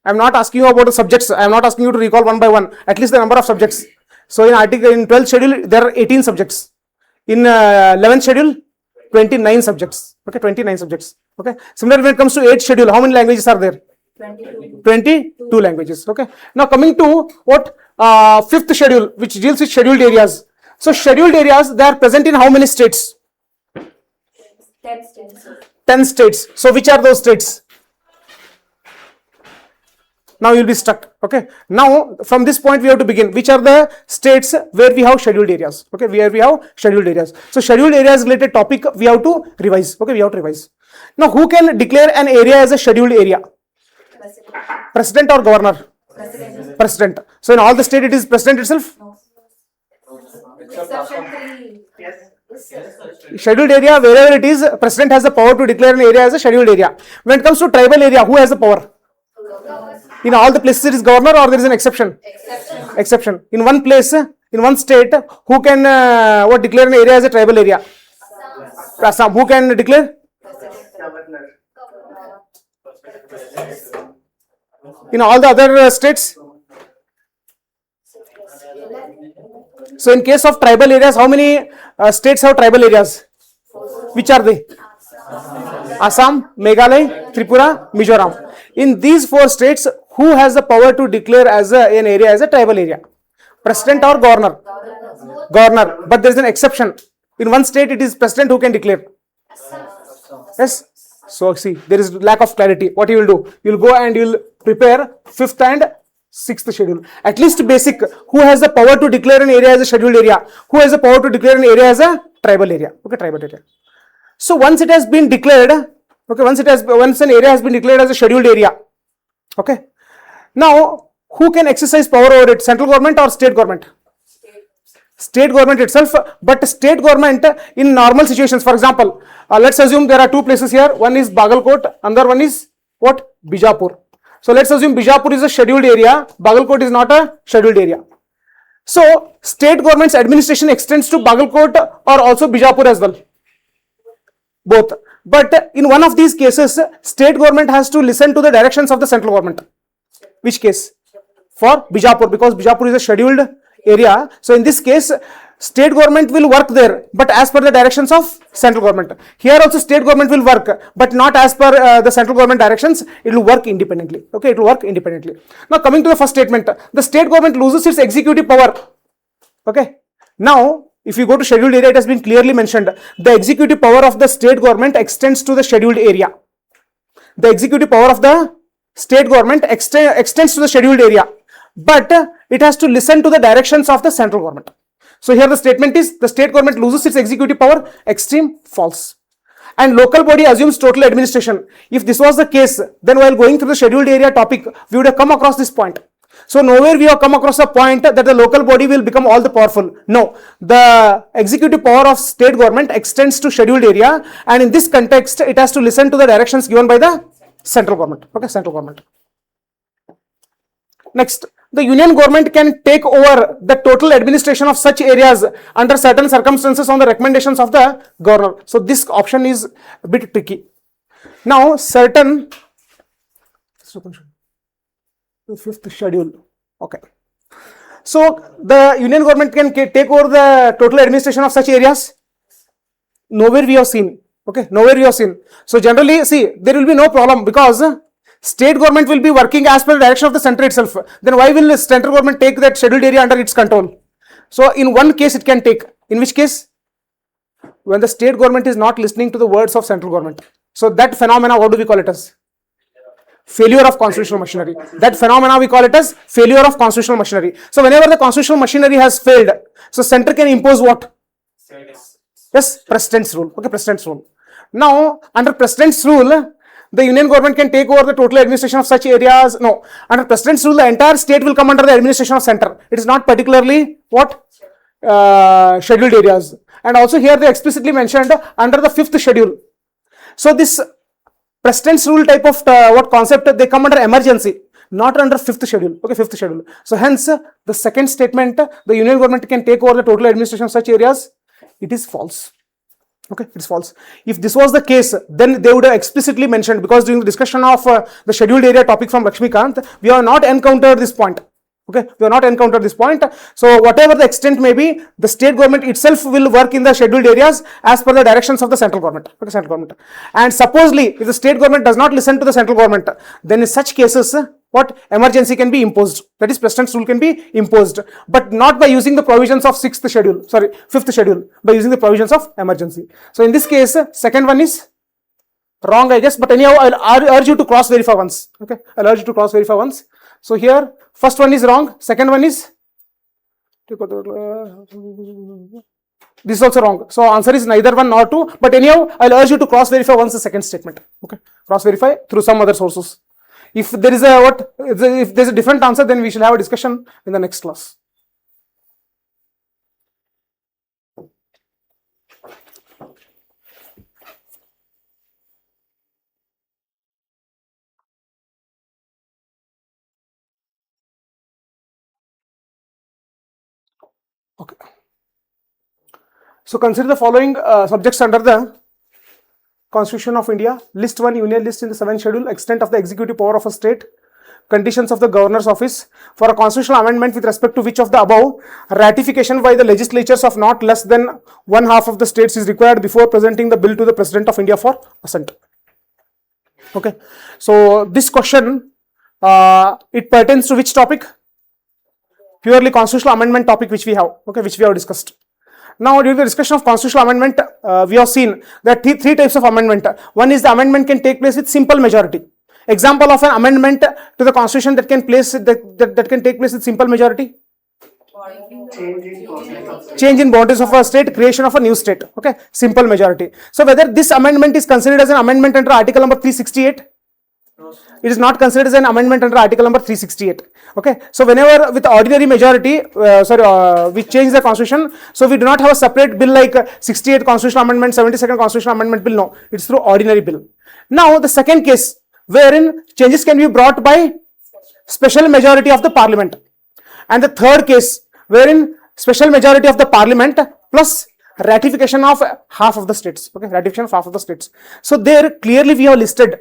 am not asking you about the subjects. I am not asking you to recall one by one. At least the number of subjects. So in 12th schedule there are 18 subjects. In 11th schedule 29 subjects. Okay, 29 subjects. Okay. Similarly, when it comes to 8th schedule, how many languages are there? 22 languages. Okay. Now coming to what 5th schedule, which deals with scheduled areas. So scheduled areas, they are present in how many states? 10 states. 10 states. So which are those states? Now you will be stuck. Okay. Now from this point we have to begin. Which are the states where we have scheduled areas? Okay. Where we have scheduled areas. So scheduled areas related topic we have to revise. Okay. We have to revise. Now who can declare an area as a scheduled area? President or governor? President. So in all the state it is president itself? Exception 3. Yes. Scheduled area, wherever it is, president has the power to declare an area as a scheduled area. When it comes to tribal area, who has the power? In all the places it is governor or there is an exception? Exception. In one place, in one state, who can declare an area as a tribal area? Assam. Who can declare? Governor. In all the other states? So in case of tribal areas, how many states have tribal areas? Which are they? Assam, Meghalaya, Tripura, Mizoram. In these 4 states, who has the power to declare as an area as a tribal area? President or governor? Governor. But there is an exception. In one state, it is president who can declare. Yes. So see, there is lack of clarity. What you will do? You will go and you will prepare 5th and 6th schedule. At least basic. Who has the power to declare an area as a scheduled area? Who has the power to declare an area as a tribal area? Okay, tribal area. So once it has been declared, okay, once an area has been declared as a scheduled area, okay. Now, who can exercise power over it? Central government or state government? State government itself. But state government in normal situations, for example, let's assume there are 2 places here. One is Bagalkot, another one is what? Bijapur. So let's assume Bijapur is a scheduled area, Bagalkot is not a scheduled area. So state government's administration extends to Bagalkot or also Bijapur as well. Both. But in one of these cases, state government has to listen to the directions of the central government. Which case? For Bijapur, because Bijapur is a scheduled area. So in this case, state government will work there, but as per the directions of central government. Here also state government will work, but not as per the central government directions. It will work independently. Okay, it will work independently. Now coming to the first statement, the state government loses its executive power. Okay. Now, if you go to scheduled area, it has been clearly mentioned. The executive power of the state government extends to the scheduled area. The executive power of the state government extends to the scheduled area, but it has to listen to the directions of the central government. So here the statement is, the state government loses its executive power. Extreme, false. And local body assumes total administration. If this was the case, then while going through the scheduled area topic, we would have come across this point. So nowhere we have come across a point that the local body will become all the powerful. No, the executive power of state government extends to scheduled area, and in this context, it has to listen to the directions given by the central government. Okay, central government. Next, the union government can take over the total administration of such areas under certain circumstances on the recommendations of the governor. So this option is a bit tricky. Now, certain 5th schedule. Okay. So the union government can take over the total administration of such areas. Nowhere we have seen. Okay, nowhere we have seen. So generally, see, there will be no problem because state government will be working as per the direction of the center itself. Then why will the central government take that scheduled area under its control? So in one case it can take. In which case? When the state government is not listening to the words of central government. So that phenomena, what do we call it as? Failure of constitutional machinery. That phenomena we call it as failure of constitutional machinery. So whenever the constitutional machinery has failed, so center can impose what? Yes, president's rule. Okay, president's rule. Now, under president's rule, the union government can take over the total administration of such areas. No, under president's rule, the entire state will come under the administration of center. It is not particularly what? Scheduled areas. And also here they explicitly mentioned under the 5th schedule. So this president's rule type of what concept, they come under emergency. not under fifth schedule. Okay, fifth schedule. So hence the second statement, the union government can take over the total administration of such areas, it is false. Okay, it's false. If this was the case, then they would have explicitly mentioned, because during the discussion of the scheduled area topic from Lakshmikant, we have not encountered this point. Okay, we have not encountered this point. So whatever the extent may be, the state government itself will work in the scheduled areas as per the directions of the central government. Okay, central government. And supposedly, if the state government does not listen to the central government, then in such cases, what emergency can be imposed? That is, precedence rule can be imposed, but not by using the provisions of fifth schedule, by using the provisions of emergency. So in this case, second one is wrong, I guess. But anyhow, I'll urge you to cross verify once. Okay, I'll urge you to cross verify once. So here, first one is wrong, second one is this is also wrong. So answer is neither one nor two. But anyhow, I'll urge you to cross verify once the second statement. Okay, cross verify through some other sources. If there is a if there is a different answer, then we shall have a discussion in the next class. Okay. So consider the following subjects under the Constitution of India. List 1, union list in the 7th schedule, extent of the executive power of a state, conditions of the governor's office. For a constitutional amendment with respect to which of the above, ratification by the legislatures of not less than one half of the states is required before presenting the bill to the President of India for assent. Okay. So this question, it pertains to which topic? Purely constitutional amendment topic which we have, okay, which we have discussed. Now, during the discussion of constitutional amendment, we have seen that three types of amendment. One is the amendment can take place with simple majority. Example of an amendment to the constitution that can take place with simple majority. Change in boundaries of a state, creation of a new state. Okay, simple majority. So whether this amendment is considered as an amendment under article number 368. It is not considered as an amendment under article number 368. Okay, so whenever with ordinary majority, we change the constitution, so we do not have a separate bill like 68 constitutional amendment, 72nd constitutional amendment bill. No, it's through ordinary bill. Now the second case, wherein changes can be brought by special majority of the parliament, and the third case, wherein special majority of the parliament plus ratification of half of the states. Okay, ratification of half of the states. So there clearly we have listed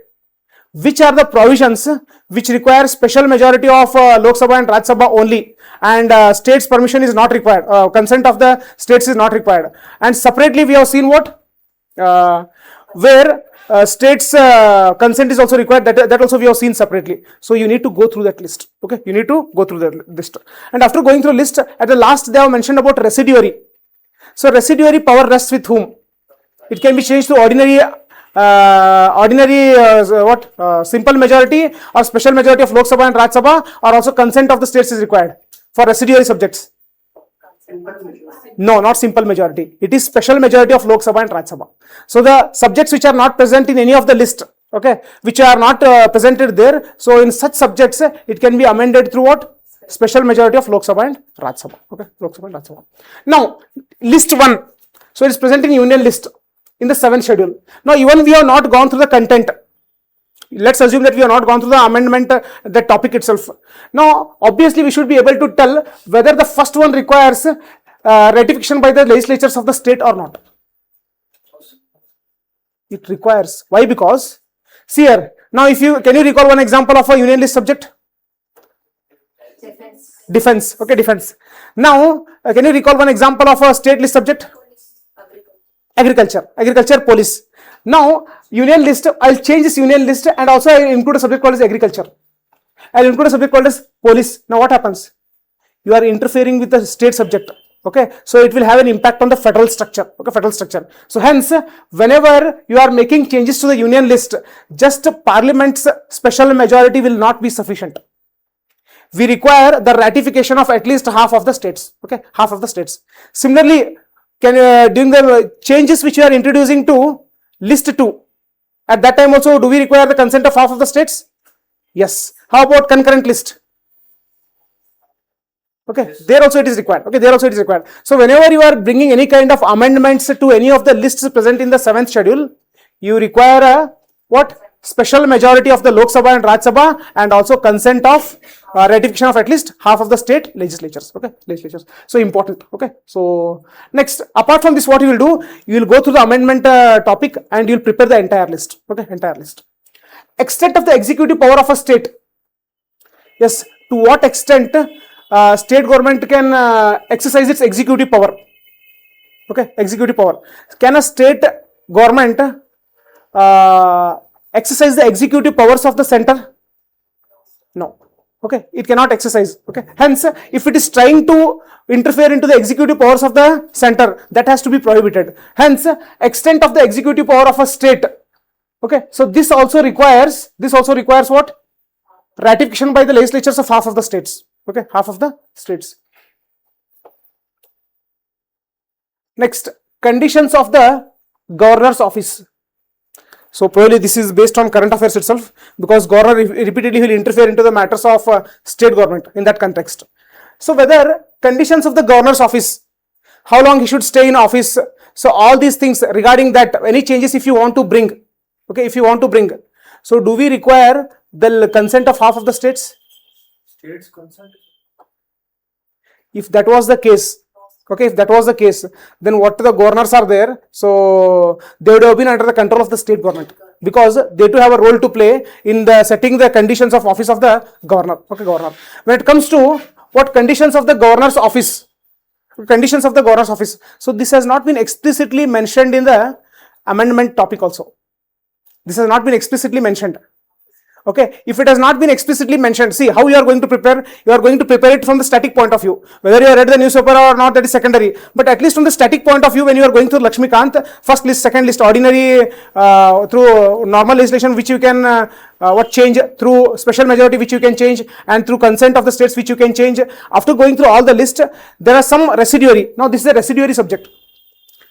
which are the provisions which require special majority of Lok Sabha and Rajya Sabha only, and states permission is not required, consent of the states is not required. And separately we have seen what, where states consent is also required, that also we have seen separately. So you need to go through that list. Okay, you need to go through that list, and after going through list, at the last they have mentioned about residuary. So residuary power rests with whom? It can be changed to ordinary simple majority or special majority of Lok Sabha and Rajya Sabha, or also consent of the states is required for residuary subjects. No, not simple majority. It is special majority of Lok Sabha and Rajya Sabha. So the subjects which are not present in any of the list, okay, which are not presented there, so in such subjects it can be amended through what? Special majority of Lok Sabha and Rajya Sabha. Okay, Lok Sabha and Rajya Sabha. Now list 1, so it is present in union list in the 7th schedule. Now even we have not gone through the content. Let's assume that we have not gone through the amendment, the topic itself. Now obviously we should be able to tell whether the first one requires ratification by the legislatures of the state or not. It requires. Why? Because see here, now if you can you recall one example of a union list subject? Defense. Okay, defense. Now can you recall one example of a state list subject? Agriculture, police. Now union list, I'll change this union list and also I'll include a subject called as agriculture. I'll include a subject called as police. Now what happens? You are interfering with the state subject. Okay, so it will have an impact on the federal structure. Okay, federal structure. So hence, whenever you are making changes to the union list, just Parliament's special majority will not be sufficient. We require the ratification of at least half of the states. Okay, half of the states. Similarly, during the changes which you are introducing to list 2, at that time also do we require the consent of half of the states? Yes. How about concurrent list? Okay, there also it is required. Okay, there also it is required. So whenever you are bringing any kind of amendments to any of the lists present in the 7th schedule, you require a what? special majority of the Lok Sabha and Rajya Sabha, and also consent of ratification of at least half of the state legislatures. Okay, legislatures. So important. Okay. So next, apart from this, what you will do? You will go through the amendment topic and you will prepare the entire list. Okay, entire list. Extent of the executive power of a state. Yes, to what extent state government can exercise its executive power. Okay, executive power. Can a state government exercise the executive powers of the center? No. Okay, it cannot exercise. Okay, hence, if it is trying to interfere into the executive powers of the center, that has to be prohibited. Hence, extent of the executive power of a state. Okay, so this also requires what? Ratification by the legislatures of half of the states. Okay, half of the states. Next, conditions of the governor's office. So probably this is based on current affairs itself, because governor repeatedly will interfere into the matters of state government in that context. So whether conditions of the governor's office, how long he should stay in office, so all these things regarding that, any changes if you want to bring, okay, if you want to bring, so do we require the consent of half of the states? States consent. If that was the case, okay, if that was the case, then what the governors are there, so they would have been under the control of the state government, because they too have a role to play in the setting the conditions of office of the governor. Okay, governor. When it comes to what conditions of the governor's office, conditions of the governor's office, so this has not been explicitly mentioned in the amendment topic also. This has not been explicitly mentioned. Okay, if it has not been explicitly mentioned, see how you are going to prepare. You are going to prepare it from the static point of view. Whether you have read the newspaper or not, that is secondary. But at least from the static point of view, when you are going through Lakshmikant, first list, second list, ordinary through normal legislation, which you can change, through special majority, which you can change, and through consent of the states, which you can change. After going through all the list, there are some residuary. Now this is a residuary subject.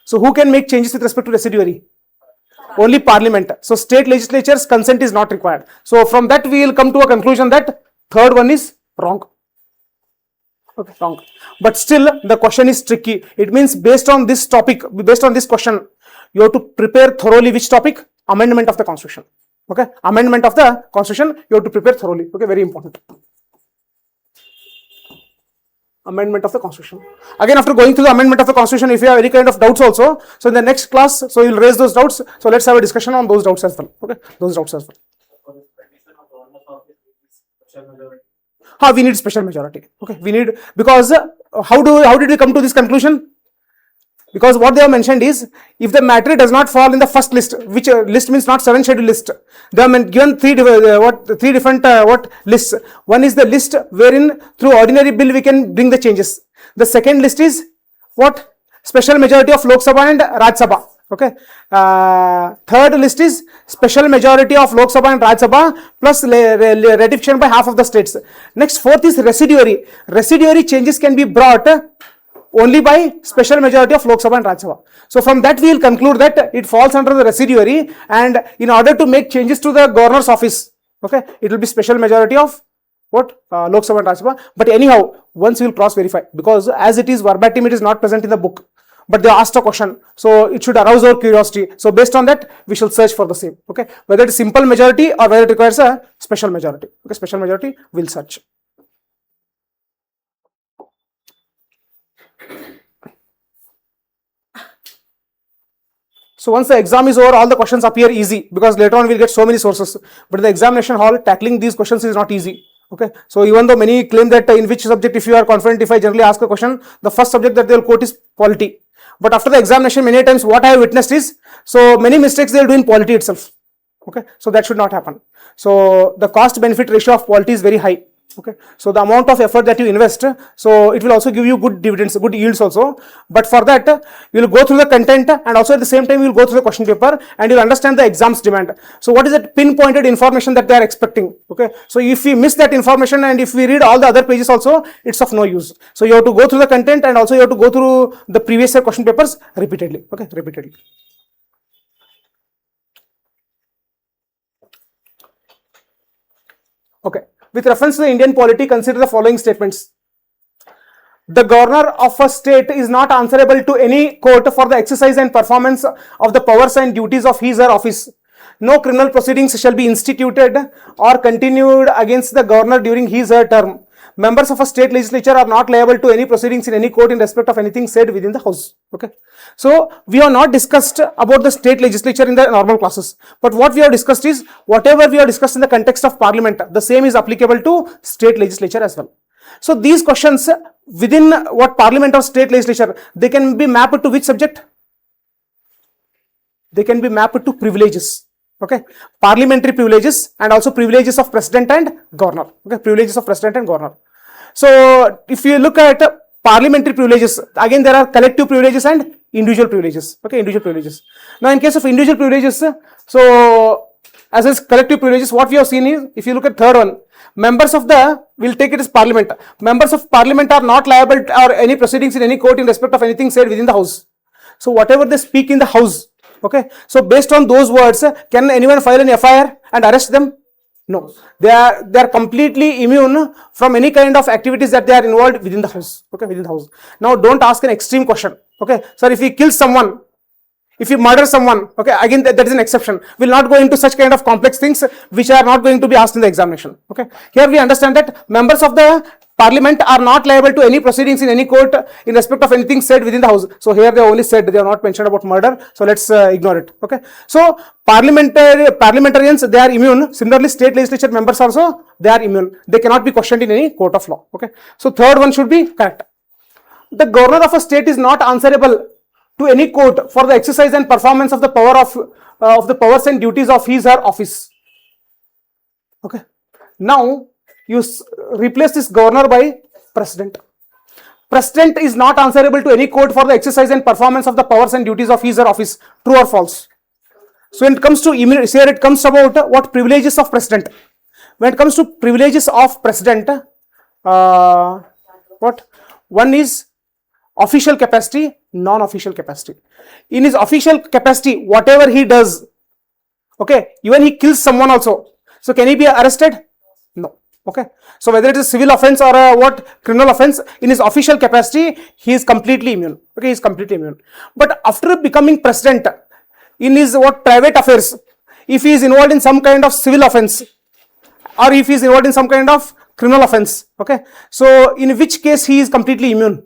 So who can make changes with respect to residuary? Only parliament. So state legislatures consent is not required. So from that we will come to a conclusion that third one is wrong. Okay, wrong. But still the question is tricky. It means based on this topic, based on this question, you have to prepare thoroughly which topic? Amendment of the constitution. Okay, amendment of the constitution, you have to prepare thoroughly. Okay, very important. Amendment of the constitution. Again, after going through the amendment of the constitution, if you have any kind of doubts also, so in the next class, so you will raise those doubts. So let's have a discussion on those doubts as well. Okay, those doubts as well. We need special majority. Okay, we need, because how did we come to this conclusion? Because what they have mentioned is, if the matter does not fall in the first list, which list means not 7 schedule list, they have given three different lists. One is the list wherein through ordinary bill we can bring the changes. The second list is what? Special majority of Lok Sabha and Rajya Sabha. Okay. Third list is special majority of Lok Sabha and Rajya Sabha plus ratification by half of the states. Next, fourth is residuary. Residuary changes can be brought only by special majority of Lok Sabha and Rajya Sabha. So from that we will conclude that it falls under the residuary, and in order to make changes to the governor's office, okay, it will be special majority of what? Lok Sabha and Rajya Sabha. But anyhow, once we will cross verify, because as it is verbatim, it is not present in the book, but they asked a question, so it should arouse our curiosity. So based on that, we shall search for the same. Okay, whether it is simple majority or whether it requires a special majority. Okay, special majority we will search. So once the exam is over, all the questions appear easy, because later on we'll get so many sources. But in the examination hall, tackling these questions is not easy. Okay, so even though many claim that in which subject, if you are confident, if I generally ask a question, the first subject that they will quote is polity. But after the examination, many times what I have witnessed is, so many mistakes they will do in polity itself. Okay, so that should not happen. So the cost benefit ratio of polity is very high. Okay, so the amount of effort that you invest, so it will also give you good dividends, good yields also. But for that, you will go through the content, and also at the same time you will go through the question paper, and you will understand the exam's demand. So what is that pinpointed information that they are expecting? Okay, so if we miss that information and if we read all the other pages also, it's of no use. So you have to go through the content, and also you have to go through the previous year question papers repeatedly. Okay, repeatedly. Okay. With reference to the Indian polity, consider the following statements. The governor of a state is not answerable to any court for the exercise and performance of the powers and duties of his or office. No criminal proceedings shall be instituted or continued against the governor during his or her term. Members of a state legislature are not liable to any proceedings in any court in respect of anything said within the house. Okay. So we have not discussed about the state legislature in the normal classes. But what we have discussed is whatever we have discussed in the context of parliament, the same is applicable to state legislature as well. So these questions within what parliament or state legislature, they can be mapped to which subject? They can be mapped to privileges. Okay, parliamentary privileges and also privileges of president and governor. Okay, privileges of president and governor. So if you look at parliamentary privileges, again there are collective privileges and individual privileges. Okay, individual privileges. Now in case of individual privileges, so as is collective privileges, what we have seen is, if you look at third one, members of the, we'll take it as parliament. Members of parliament are not liable or any proceedings in any court in respect of anything said within the house. So whatever they speak in the house. Okay, so based on those words, can anyone file an FIR and arrest them? No, they are completely immune from any kind of activities that they are involved within the house. Okay, within the house. Now don't ask an extreme question. Okay, sir, if he kills someone, if you murder someone, okay, again that is an exception. We'll not go into such kind of complex things which are not going to be asked in the examination. Okay, here we understand that members of the parliament are not liable to any proceedings in any court in respect of anything said within the house. So here they only said, they are not mentioned about murder. So let's ignore it. Okay, so parliamentarians, they are immune. Similarly, state legislature members also, they are immune. They cannot be questioned in any court of law. Okay, so third one should be correct. The governor of a state is not answerable to any court for the exercise and performance of the power of the powers and duties of his or her office. Okay, now you replace this governor by president. President is not answerable to any court for the exercise and performance of the powers and duties of his or her office. True or false? So when it comes to here, it comes about what privileges of president. When it comes to privileges of president, what one is official capacity, non-official capacity. In his official capacity, whatever he does, okay, even he kills someone also. So can he be arrested? No. Okay, so whether it is civil offense or what criminal offense, in his official capacity, he is completely immune. Okay, he is completely immune. But after becoming president, in his what private affairs, if he is involved in some kind of civil offense, or if he is involved in some kind of criminal offense, okay, so in which case he is completely immune?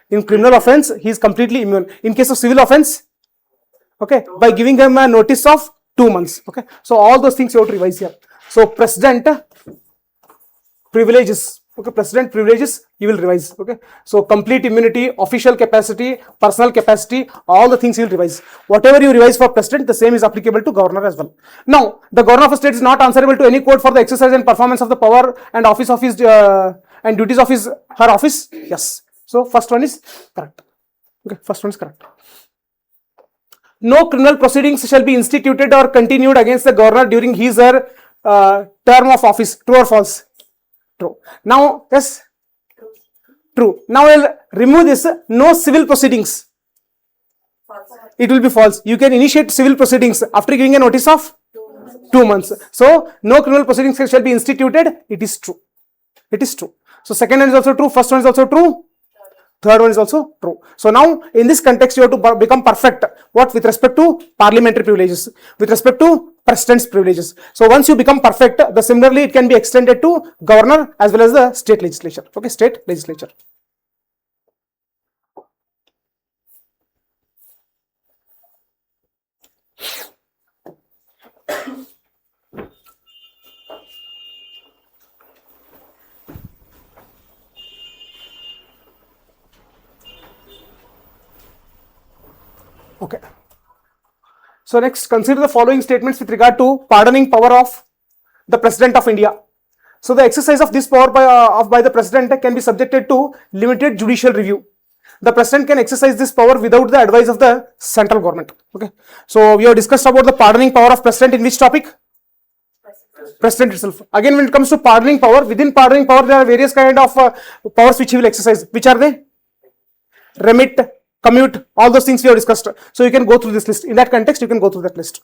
In criminal offense, he is completely immune. In case of civil offense, okay, by giving him a notice of 2 months. Okay, so all those things you have to revise here. So president privileges, okay, president privileges you will revise. Okay, so complete immunity, official capacity, personal capacity, all the things you will revise. Whatever you revise for president, the same is applicable to governor as well. Now the governor of a state is not answerable to any court for the exercise and performance of the power and office of his and duties of his her office. Yes, so first one is correct. Okay, first one is correct. No criminal proceedings shall be instituted or continued against the governor during his or her term of office. True or false? True. Now, yes, true. Now I'll remove this. No civil proceedings. It will be false. You can initiate civil proceedings after giving a notice of 2 months. So no criminal proceedings shall be instituted. It is true. It is true. So second one is also true. First one is also true. Third one is also true. So now in this context you have to become perfect. What? With respect to parliamentary privileges, with respect to president's privileges. So once you become perfect, similarly it can be extended to governor as well as the state legislature. Okay, state legislature. Okay. So next, consider the following statements with regard to pardoning power of the President of India. So the exercise of this power by the President can be subjected to limited judicial review. The President can exercise this power without the advice of the central government. Okay. So we have discussed about the pardoning power of President in which topic? President itself. Again, when it comes to pardoning power, within pardoning power there are various kind of powers which he will exercise. Which are they? Remit, commute, all those things we have discussed. So you can go through this list. In that context, you can go through that list.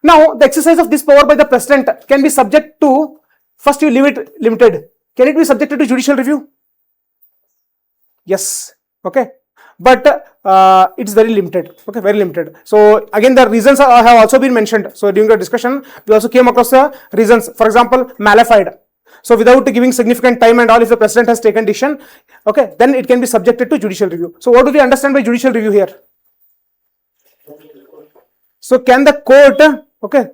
Now, the exercise of this power by the President can be subject to, first you leave it limited. Can it be subjected to judicial review? Yes. Okay. but it's very limited. Okay, very limited. So again, the reasons have also been mentioned. So during the discussion, we also came across the reasons. For example, malified. So without giving significant time and all, if the president has taken decision, okay, then it can be subjected to judicial review. So what do we understand by judicial review here? So can the court, okay,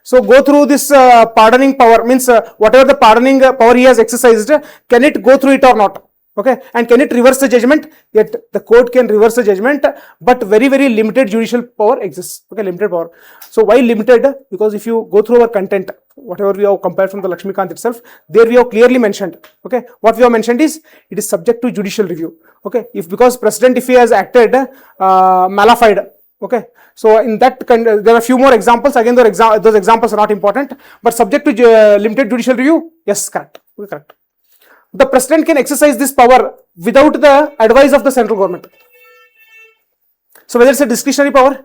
so go through this pardoning power, means whatever the pardoning power he has exercised, can it go through it or not? Okay, and can it reverse the judgment? Yet the court can reverse the judgment, but very, very limited judicial power exists. Okay, limited power. So why limited? Because if you go through our content, whatever we have compared from the Lakshmikant itself, there we have clearly mentioned. Okay, what we have mentioned is it is subject to judicial review. Okay, because president, if he has acted malified, okay, so in that there are a few more examples. Again, those examples are not important, but subject to limited judicial review. Yes, correct. Okay, correct. The president can exercise this power without the advice of the central government. So whether it's a discretionary power,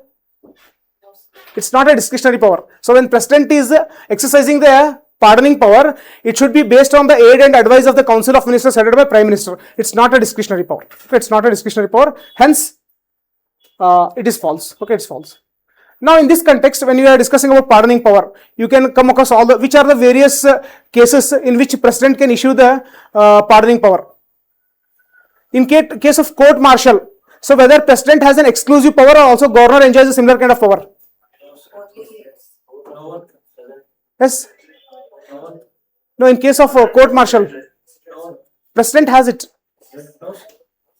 it's not a discretionary power. So when president is exercising the pardoning power, it should be based on the aid and advice of the council of ministers headed by prime minister. It's not a discretionary power. It's not a discretionary power. Hence, it is false. Okay, it's false. Now, in this context, when you are discussing about pardoning power, you can come across all the, which are the various cases in which president can issue the pardoning power. In case of court martial, so whether president has an exclusive power or also governor enjoys a similar kind of power. Yes. No, in case of court martial, president has it.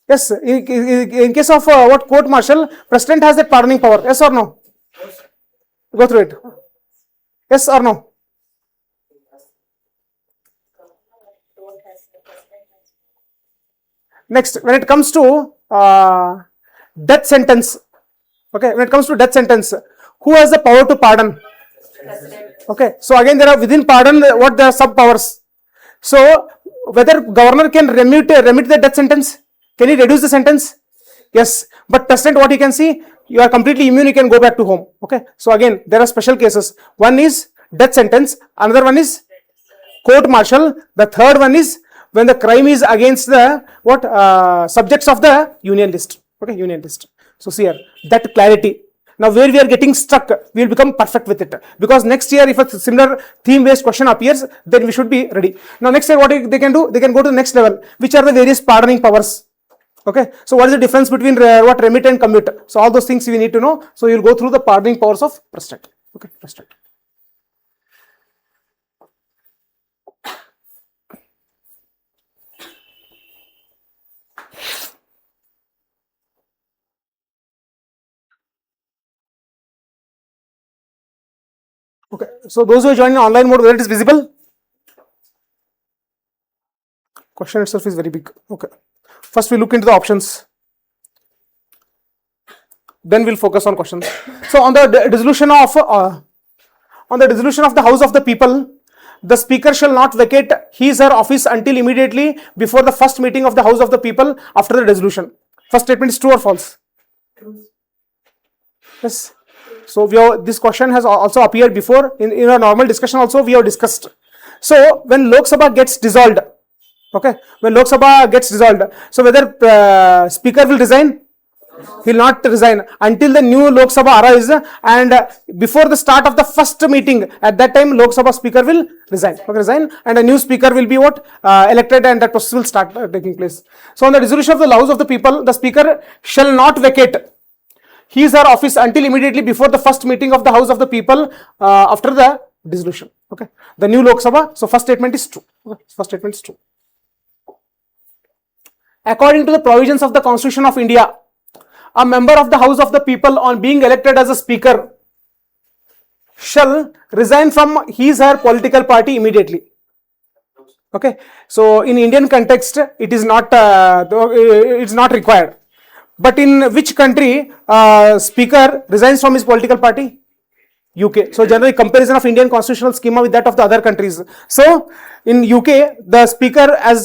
Yes, in case of what court martial, president has that pardoning power. Yes or no? Go through it. Yes or no? Next, when it comes to death sentence, okay, when it comes to death sentence, who has the power to pardon? Okay, so again there are within pardon what there are sub powers. So whether governor can remit the death sentence, can he reduce the sentence? Yes, but president, what he can see, you are completely immune, you can go back to home. Okay, so again there are special cases. One is death sentence, another one is court martial, the third one is when the crime is against the subjects of the union list. Okay, union list. So see here that clarity. Now where we are getting stuck, we will become perfect with it, because next year if a similar theme based question appears, then we should be ready. Now next year what they can do, they can go to the next level, which are the various pardoning powers. Okay, so what is the difference between remit and commute? So all those things we need to know. So you will go through the pardoning powers of president. Okay, president. Okay, so those who are joining online mode, whether it is visible? Question itself is very big. Okay, first we look into the options, then we'll focus on questions. So on the dissolution of the House of the People, the Speaker shall not vacate his or her office until immediately before the first meeting of the House of the People after the dissolution. First statement is true or false? Yes. So this question has also appeared before in our normal discussion. Also we have discussed. So when Lok Sabha gets dissolved, okay, when Lok Sabha gets dissolved, so whether Speaker will resign? He will not resign until the new Lok Sabha arrives, and before the start of the first meeting, at that time Lok Sabha Speaker will resign. Okay, resign, and a new Speaker will be elected, and that process will start taking place. So on the dissolution of the House of the People, the Speaker shall not vacate his or her office until immediately before the first meeting of the House of the People after the dissolution. Okay, the new Lok Sabha. So first statement is true. Okay. First statement is true. According to the provisions of the Constitution of India, a member of the House of the People, on being elected as a Speaker, shall resign from his or her political party immediately. Okay, so in Indian context, it is not required. But in which country Speaker resigns from his political party? UK. So generally comparison of Indian constitutional schema with that of the other countries. So in UK, the Speaker as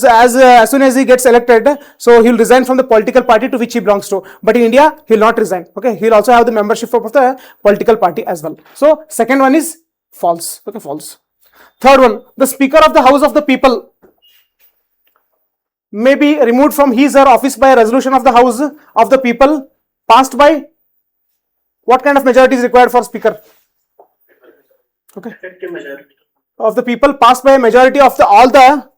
soon as he gets elected, so he will resign from the political party to which he belongs to. But in India, he will not resign. Okay, he will also have the membership of the political party as well. So second one is false. Okay, false. Third one, the Speaker of the House of the People may be removed from his or office by a resolution of the House of the people passed by what kind of majority is required for speaker? Okay. Effective majority. Of the people passed by a majority of all the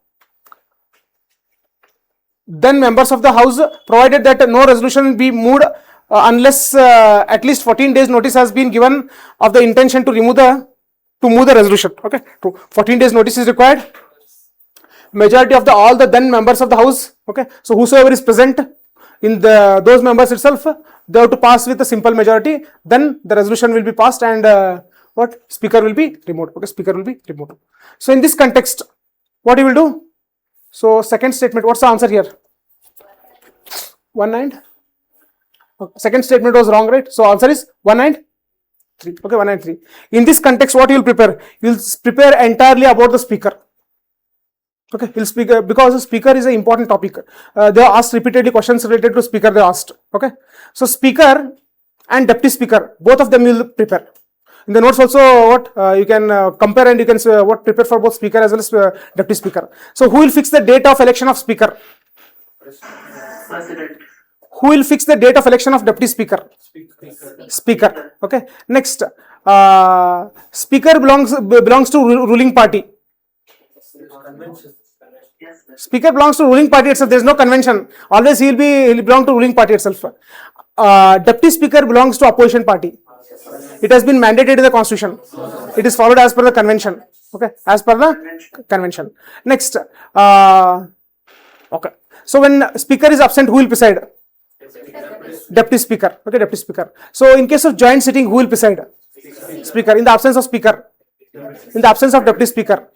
then members of the House, provided that no resolution be moved unless at least 14 days notice has been given of the intention to move the resolution. Okay, 14 days notice is required. Majority of all the then members of the House. Okay, so whosoever is present in those members itself, they have to pass with a simple majority. Then the resolution will be passed and speaker will be removed. Okay, speaker will be removed. So in this context, what you will do? So second statement, what's the answer here? 1 and okay. Second statement was wrong, right? So answer is 1 and 3. Okay, 1 and 3. In this context, what you will prepare? You will prepare entirely about the speaker. Okay, he'll speak because the speaker is an important topic. They are asked repeatedly questions related to speaker. They asked. Okay, so speaker and deputy speaker, both of them will prepare. In the notes also, you can compare and you can prepare for both speaker as well as deputy speaker. So who will fix the date of election of speaker? President. Who will fix the date of election of deputy speaker? Speaker. Okay. Next, speaker belongs to ruling party. Convention. Speaker belongs to ruling party itself. There is no convention. Always he will belong to ruling party itself. Deputy speaker belongs to opposition party. It has been mandated in the constitution. It is followed as per the convention. Okay, as per the convention. Next, okay. So when speaker is absent, who will preside? Deputy speaker. Okay, deputy speaker. So in case of joint sitting, who will preside? Speaker. In the absence of speaker, in the absence of deputy speaker,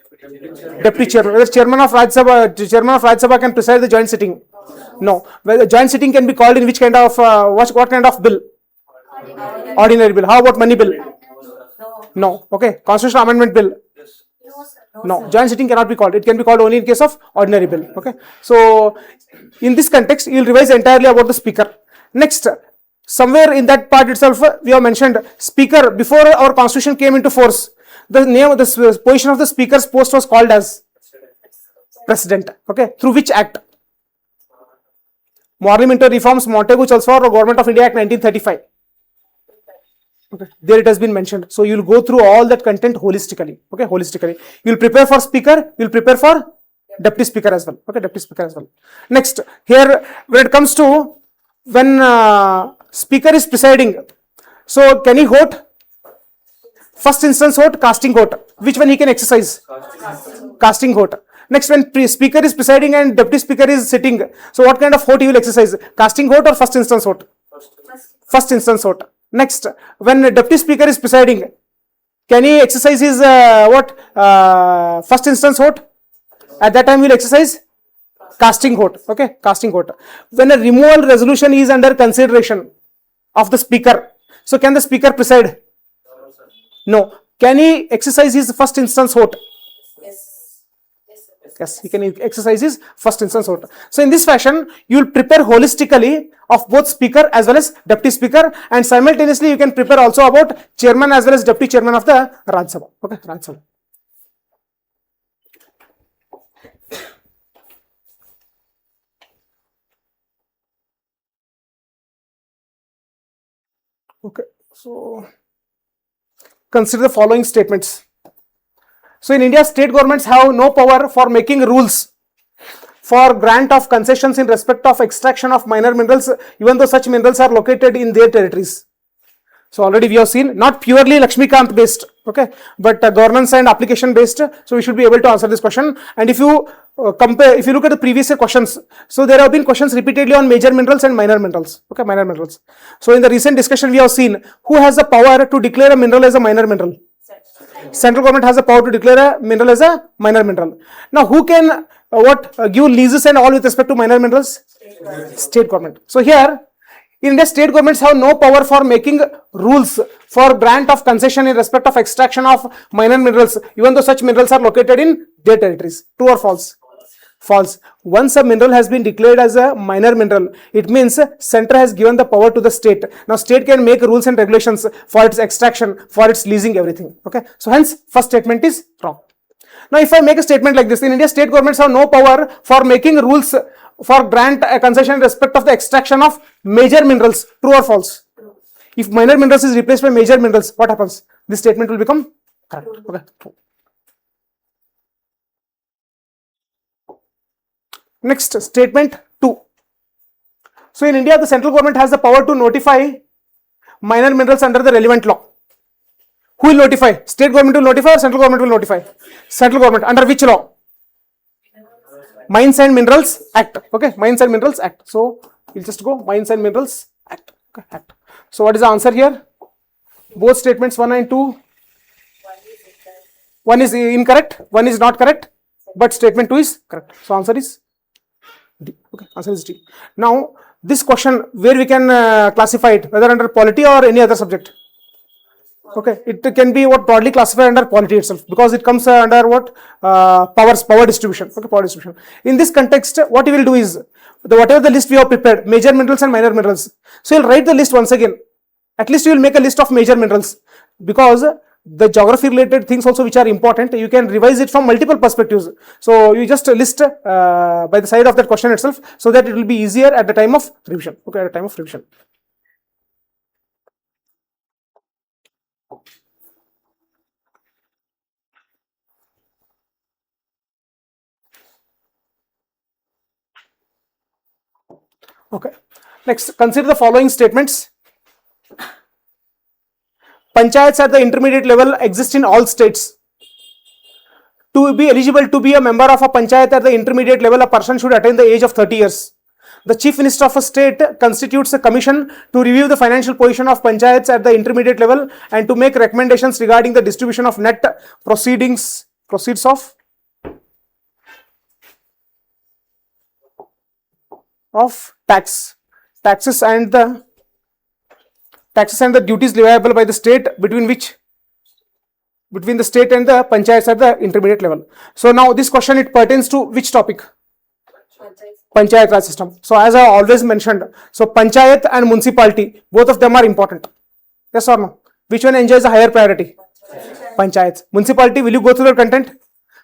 deputy chairman. Whether chairman of Rajya Sabha can preside the joint sitting? No. Whether joint sitting can be called in which kind of what kind of bill? Ordinary bill. How about money bill? No. Okay. Constitutional amendment bill? No. Joint sitting cannot be called. It can be called only in case of ordinary bill. Okay. So in this context, you will revise entirely about the speaker. Next, somewhere in that part itself, we have mentioned speaker. Before our constitution came into force, the name of the position of the speaker's post was called as president. Okay. Through which act? Parliamentary Reforms, Montagu Chelmsford, or Government of India Act 1935. Okay, there it has been mentioned. So you will go through all that content holistically. Okay, holistically. You will prepare for speaker, you will prepare for deputy speaker as well. Okay, deputy speaker as well. Next, here when it comes to when speaker is presiding, so can he vote? First instance vote, casting vote. Which one he can exercise? Casting vote. Next, when speaker is presiding and deputy speaker is sitting, so what kind of vote he will exercise? Casting vote or first instance vote? First instance vote. Next, when deputy speaker is presiding, can he exercise his first instance vote? At that time, he will exercise casting vote. Okay, casting vote. When a removal resolution is under consideration of the speaker, so can the speaker preside? No. Can he exercise his first instance vote? Yes, he can exercise his first instance vote. So in this fashion, you will prepare holistically of both speaker as well as deputy speaker, and simultaneously you can prepare also about chairman as well as deputy chairman of the Rajya Sabha. Okay, Rajya Sabha. Okay, so consider the following statements. So in India, state governments have no power for making rules for grant of concessions in respect of extraction of minor minerals, even though such minerals are located in their territories. So already we have seen, not purely Lakshmikant based, okay, but governance and application based. So we should be able to answer this question. And if you compare, if you look at the previous year questions, so there have been questions repeatedly on major minerals and minor minerals, okay, minor minerals. So in the recent discussion, we have seen who has the power to declare a mineral as a minor mineral. Central government has the power to declare a mineral as a minor mineral. Now, who can give leases and all with respect to minor minerals? State government. So here, in India, state governments have no power for making rules for grant of concession in respect of extraction of minor minerals, even though such minerals are located in their territories. True or false? False. Once a mineral has been declared as a minor mineral, it means center has given the power to the state. Now state can make rules and regulations for its extraction, for its leasing, everything. Okay. So hence first statement is wrong. Now if I make a statement like this, in India state governments have no power for making rules for grant a concession in respect of the extraction of major minerals. True or false? If minor minerals is replaced by major minerals, what happens? This statement will become correct. Okay. True. Next, statement 2. So in India, the central government has the power to notify minor minerals under the relevant law. Who will notify? State government will notify or central government will notify? Central government. Under which law? Mines and Minerals Act. Okay, Mines and Minerals Act. So we'll just go Mines and Minerals Act. Okay, Act. So what is the answer here? Both statements 1 and 2. One is incorrect, one is not correct, but statement 2 is correct. So answer is D. Okay, answer is D. Now this question, where we can classify it, whether under polity or any other subject. Okay, it can be what broadly classified under polity itself, because it comes under what power distribution. Okay, power distribution. In this context, what you will do is whatever the list we have prepared, major minerals and minor minerals. So you'll write the list once again. At least you will make a list of major minerals, because the geography related things also which are important, you can revise it from multiple perspectives. So you just list by the side of that question itself, so that it will be easier at the time of revision. Okay, at the time of revision. Okay, next consider the following statements. Panchayats at the intermediate level exist in all states. To be eligible to be a member of a panchayat at the intermediate level, a person should attain the age of 30 years. The chief minister of a state constitutes a commission to review the financial position of panchayats at the intermediate level and to make recommendations regarding the distribution of net proceeds of taxes and the duties leviable by the state between the state and the panchayats at the intermediate level. So now this question, it pertains to which topic? Panchayat Raj system. So as I always mentioned, so panchayat and municipality, both of them are important. Yes or no? Which one enjoys a higher priority? Panchayats. Municipality, will you go through the content?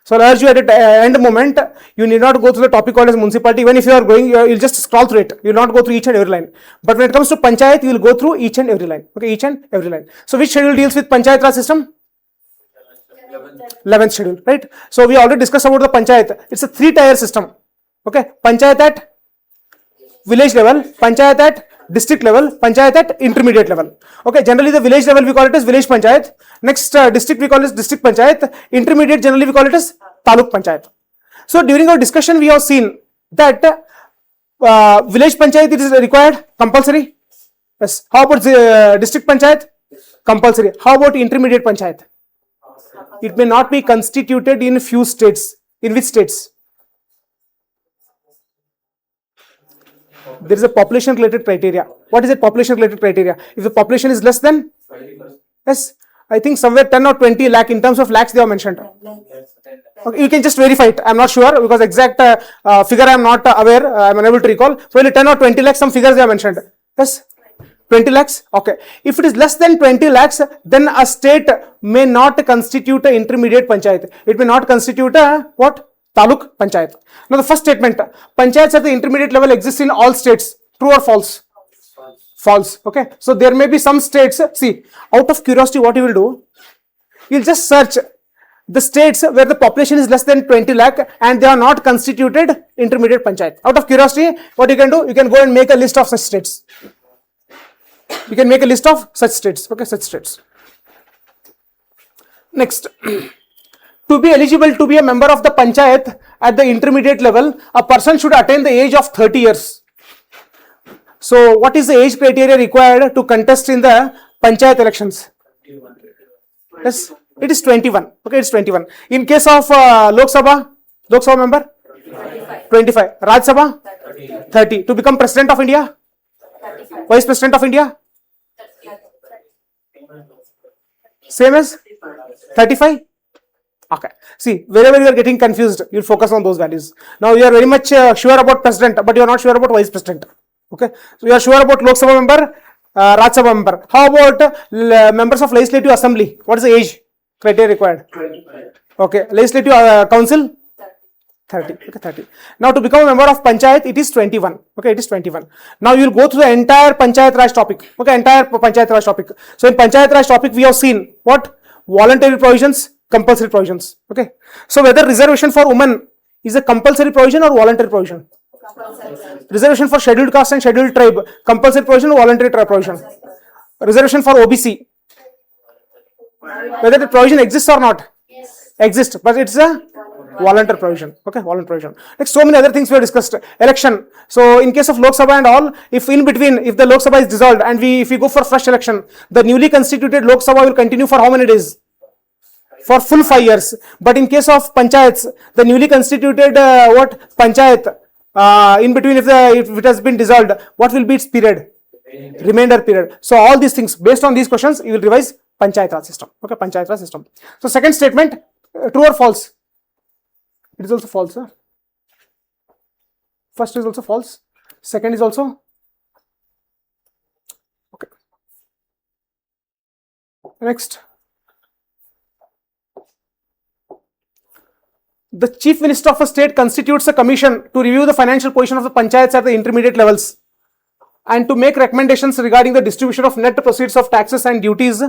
So I'll urge you at the end moment, you need not go through the topic called as municipality. Even if you are going, you'll just scroll through it. You will not go through each and every line. But when it comes to panchayat, you will go through each and every line. Okay, each and every line. So which schedule deals with panchayat Raj system? 11th schedule, right? So we already discussed about the panchayat. It's a 3-tier system. Okay, panchayat at village level, panchayat at district level, panchayat at intermediate level. Okay, generally the village level we call it as village panchayat. Next district we call it as district panchayat. Intermediate generally we call it as taluk panchayat. So during our discussion we have seen that village panchayat, it is required, compulsory. Yes. How about district panchayat? Compulsory. How about intermediate panchayat? It may not be constituted in few states. In which states? There is a population related criteria. What is it, population related criteria? If the population is less than, yes, I think somewhere 10 or 20 lakh, in terms of lakhs they have mentioned. Okay, you can just verify it. I am not sure, because exact figure I am not aware, I am unable to recall. So 10 or 20 lakhs, some figures they have mentioned. Yes, 20 lakhs. Okay, if it is less than 20 lakhs, then a state may not constitute an intermediate panchayat. It may not constitute a what? Taluk panchayat. Now the first statement, panchayats at the intermediate level exist in all states. True or false? False. Okay, so there may be some states. See, out of curiosity, what you will do, you'll just search the states where the population is less than 20 lakh and they are not constituted intermediate panchayat. Out of curiosity, what you can do, you can go and make a list of such states. You can make a list of such states. Okay, such states. Next. To be eligible to be a member of the panchayat at the intermediate level, a person should attain the age of 30 years. So what is the age criteria required to contest in the panchayat elections? Yes, it is 21. Okay, it's 21. In case of Lok Sabha member? 25. Raj Sabha? 30. To become President of India? Vice President of India? Same as 35? Okay. See, wherever you are getting confused, you focus on those values. Now you are very much sure about president, but you are not sure about vice president. Okay. So you are sure about Lok Sabha member, Raj Sabha member. How about members of Legislative Assembly? What is the age criteria required? 25. Okay. Legislative Council? 30. Okay, 30. Now to become a member of Panchayat, it is 21. Okay, it is 21. Now you will go through the entire Panchayat Raj topic. Okay, entire Panchayat Raj topic. So in Panchayat Raj topic, we have seen what? Voluntary provisions, compulsory provisions. Okay. So whether reservation for women is a compulsory provision or voluntary provision? Reservation for scheduled caste and scheduled tribe, compulsory provision or voluntary provision? Reservation for OBC, whether the provision exists or not? Exists, but it's a voluntary provision. Okay, voluntary provision. Like so many other things we have discussed. Election. So in case of Lok Sabha and all, if in between, if the Lok Sabha is dissolved and if we go for fresh election, the newly constituted Lok Sabha will continue for how many days? For full 5 years. But in case of panchayats, the newly constituted panchayat, in between, if it has been dissolved, what will be its period? Remainder period. So all these things, based on these questions, you will revise Panchayat Raj system. Okay, Panchayat Raj system. So second statement, true or false? It is also false. Huh? First is also false. Second is also okay. Next, the Chief Minister of a state constitutes a commission to review the financial position of the panchayats at the intermediate levels and to make recommendations regarding the distribution of net proceeds of taxes and duties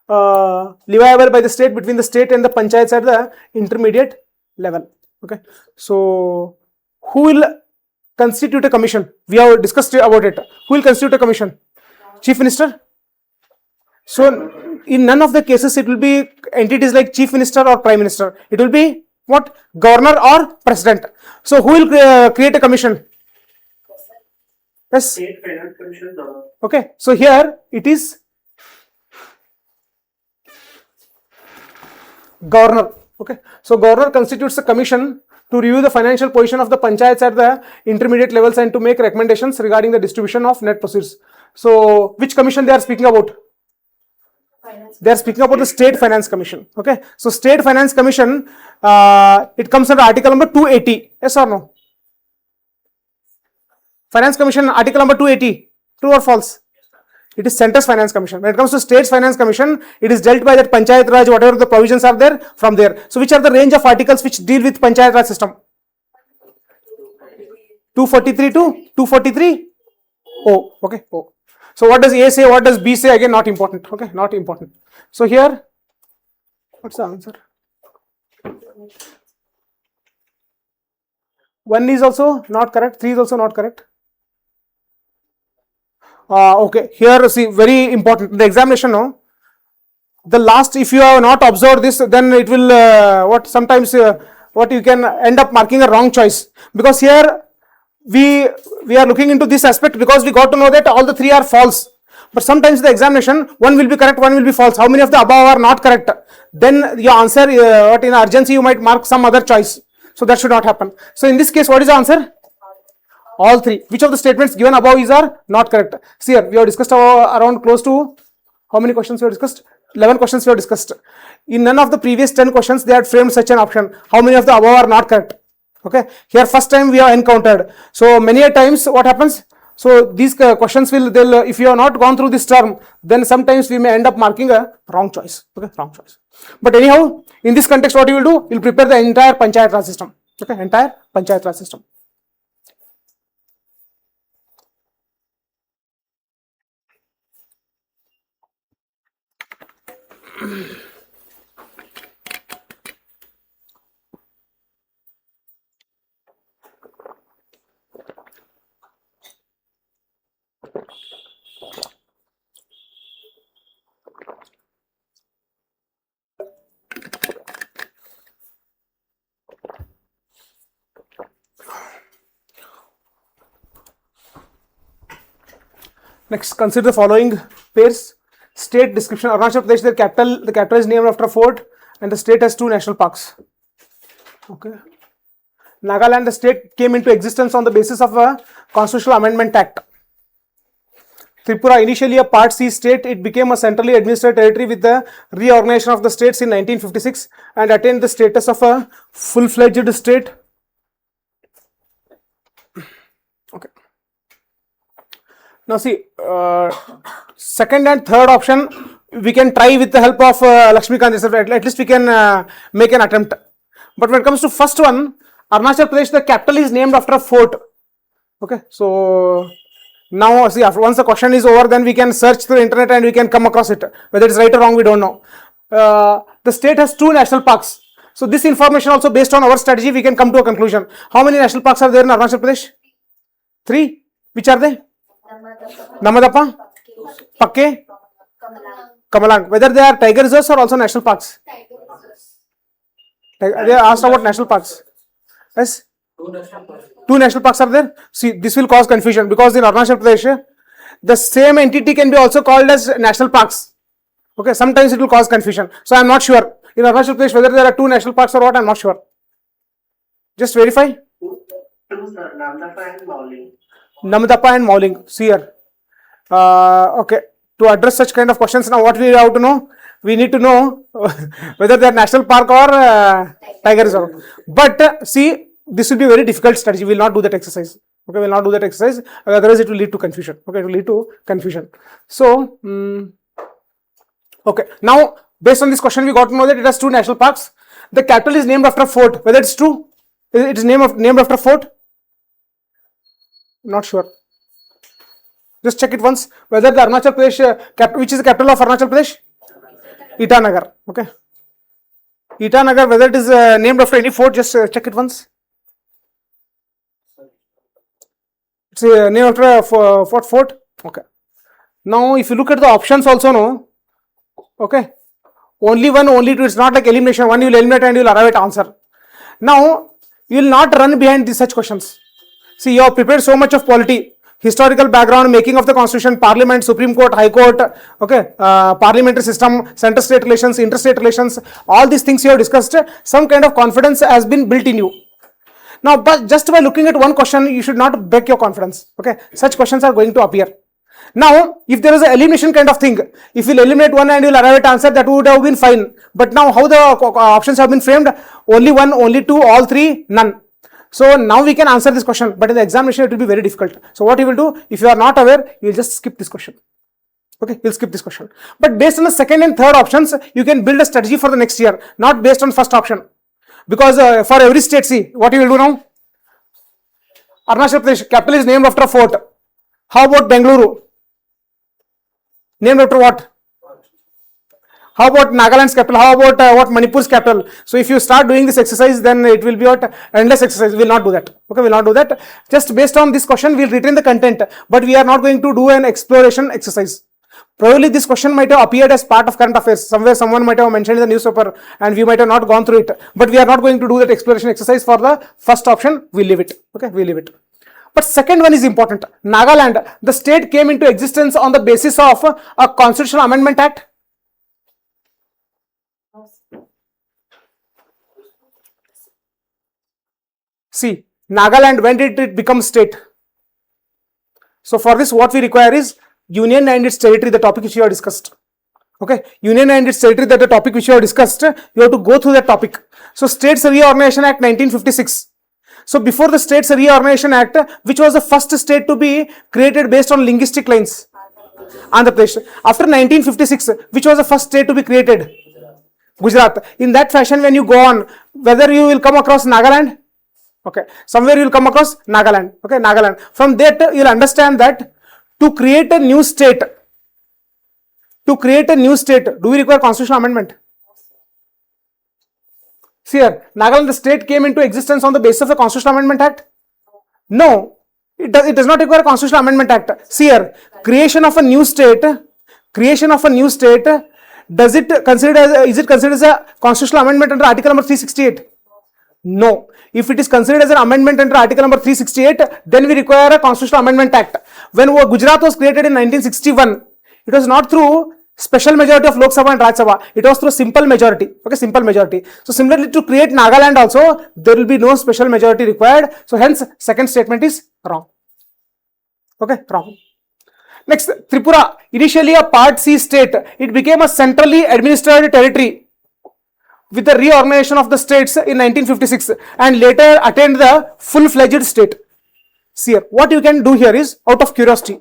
leviable by the state between the state and the panchayats at the intermediate level. Okay. So who will constitute a commission? We have discussed about it. Who will constitute a commission? Chief Minister. So in none of the cases it will be entities like Chief Minister or Prime Minister. It will be what? Governor or President. So who will create a commission? Yes. State Finance Commission. Okay. So here it is Governor. Okay. So Governor constitutes a commission to review the financial position of the panchayats at the intermediate levels and to make recommendations regarding the distribution of net proceeds. So which commission they are speaking about? They are speaking about the State Finance Commission. Okay. So State Finance Commission, it comes under article number 280. Yes or no? Finance Commission, article number 280. True or false? It is Centre's Finance Commission. When it comes to State's Finance Commission, it is dealt by that Panchayat Raj, whatever the provisions are there, from there. So which are the range of articles which deal with Panchayat Raj system? 243 to 243? Oh, okay. Oh. So what does A say? What does B say? Again, not important. Okay, not important. So here, what's the answer? 1 is also not correct. 3 is also not correct. Okay, here see, very important. The examination, no? The last, if you have not observed this, then it will, sometimes what you can end up marking a wrong choice. Because here, we are looking into this aspect because we got to know that all the three are false. But sometimes the examination, one will be correct, one will be false. How many of the above are not correct? Then your answer, in urgency, you might mark some other choice. So that should not happen. So in this case, what is the answer? All three. Which of the statements given above are not correct? See here, we have discussed around close to, how many questions we have discussed? 11 questions we have discussed. In none of the previous 10 questions, they had framed such an option. How many of the above are not correct? Okay. Here first time we have encountered. So many a times what happens? So these questions if you have not gone through this term, then sometimes we may end up marking a wrong choice. Okay, wrong choice. But anyhow, in this context, what you will do? You will prepare the entire Panchayat Raj system. Okay, entire Panchayat Raj system. Next, consider the following pairs. State description. Arunachal Pradesh, the capital is named after a fort, and the state has 2 national parks. Okay. Nagaland, the state came into existence on the basis of a Constitutional Amendment Act. Tripura, initially a Part C state, it became a centrally administered territory with the reorganization of the states in 1956 and attained the status of a full-fledged state. Okay. Now see, second and third option we can try with the help of Lakshmikant. At least we can make an attempt. But when it comes to first one, Arunachal Pradesh, the capital is named after a fort. Okay, so now see, after once the question is over, then we can search through the internet and we can come across it. Whether it's right or wrong, we don't know. The state has 2 national parks. So this information also, based on our strategy, we can come to a conclusion. How many national parks are there in Arunachal Pradesh? 3. Which are they? Namadapa, Pakke, Kamalang. Whether they are tiger reserves or also national parks? They are asked about national parks. Yes? 2 national parks are there. See, this will cause confusion because in Arunachal Pradesh, the same entity can be also called as national parks. Okay, sometimes it will cause confusion. So I am not sure in Arunachal Pradesh whether there are 2 national parks or what. I am not sure. Just verify. Namdapa and Mauling. See here. Okay. To address such kind of questions, now what we have to know? We need to know whether they are national park or tiger reserve. But see, this will be a very difficult strategy. We will not do that exercise. Okay, we will not do that exercise. Otherwise, it will lead to confusion. Okay, it will lead to confusion. So, okay. Now, based on this question, we got to know that it has 2 national parks. The capital is named after a fort. Whether it's true? It is named after a fort? Not sure. Just check it once. Whether the Arunachal Pradesh, which is the capital of Arunachal Pradesh? Itanagar. Okay. Itanagar, whether it is named after any fort, just check it once. It's named after a fort. Okay. Now, if you look at the options also, no. Okay. Only 1, only 2. It's not like elimination. 1 you will eliminate and you will arrive at answer. Now, you will not run behind these such questions. See, you have prepared so much of polity, historical background, making of the constitution, parliament, Supreme Court, High Court, okay, parliamentary system, center-state relations, interstate relations, all these things you have discussed. Some kind of confidence has been built in you. Now, but just by looking at one question, you should not break your confidence. Okay, such questions are going to appear. Now, if there is an elimination kind of thing, if you eliminate 1 and you will arrive at answer, that would have been fine. But now, how the options have been framed? Only 1, only 2, all 3, none. So now we can answer this question, but in the examination it will be very difficult. So what you will do, if you are not aware, you will just skip this question. Okay, you will skip this question. But based on the second and third options, you can build a strategy for the next year, not based on first option. Because for every state, see, what you will do now? Arunachal Pradesh, capital is named after a fort. How about Bengaluru? Named after what? How about Nagaland's capital? How about what Manipur's capital? So if you start doing this exercise, then it will be what endless exercise. We will not do that. Okay, we will not do that. Just based on this question, we will retain the content, but we are not going to do an exploration exercise. Probably this question might have appeared as part of current affairs. Somewhere someone might have mentioned in the newspaper and we might have not gone through it. But we are not going to do that exploration exercise for the first option. We leave it. Okay, we leave it. But second one is important. Nagaland, the state came into existence on the basis of a Constitutional Amendment Act. See, Nagaland, when did it become state? So for this, what we require is union and its territory, the topic which you have discussed. Okay, union and its territory, that the topic which you have discussed, you have to go through that topic. So States Reorganization Act 1956. So before the States Reorganization Act, which was the first state to be created based on linguistic lines? Andhra Pradesh. After 1956, which was the first state to be created? Gujarat. In that fashion, when you go on, whether you will come across Nagaland? Okay, somewhere you will come across Nagaland. Okay, Nagaland. From that, you will understand that to create a new state, do we require constitutional amendment? See here, Nagaland, the state came into existence on the basis of a Constitutional Amendment Act? No, it does not require a Constitutional Amendment Act. See here, creation of a new state, is it considered as a constitutional amendment under Article number 368? No. If it is considered as an amendment under Article number 368, then we require a Constitutional Amendment Act. When Gujarat was created in 1961, it was not through special majority of Lok Sabha and Rajya Sabha. It was through simple majority. Okay, simple majority. So similarly to create Nagaland also, there will be no special majority required. So hence, second statement is wrong. Okay, wrong. Next, Tripura, initially a Part C state, it became a centrally administered territory with the reorganization of the states in 1956 and later attained the full-fledged state. See here, what you can do here is, out of curiosity,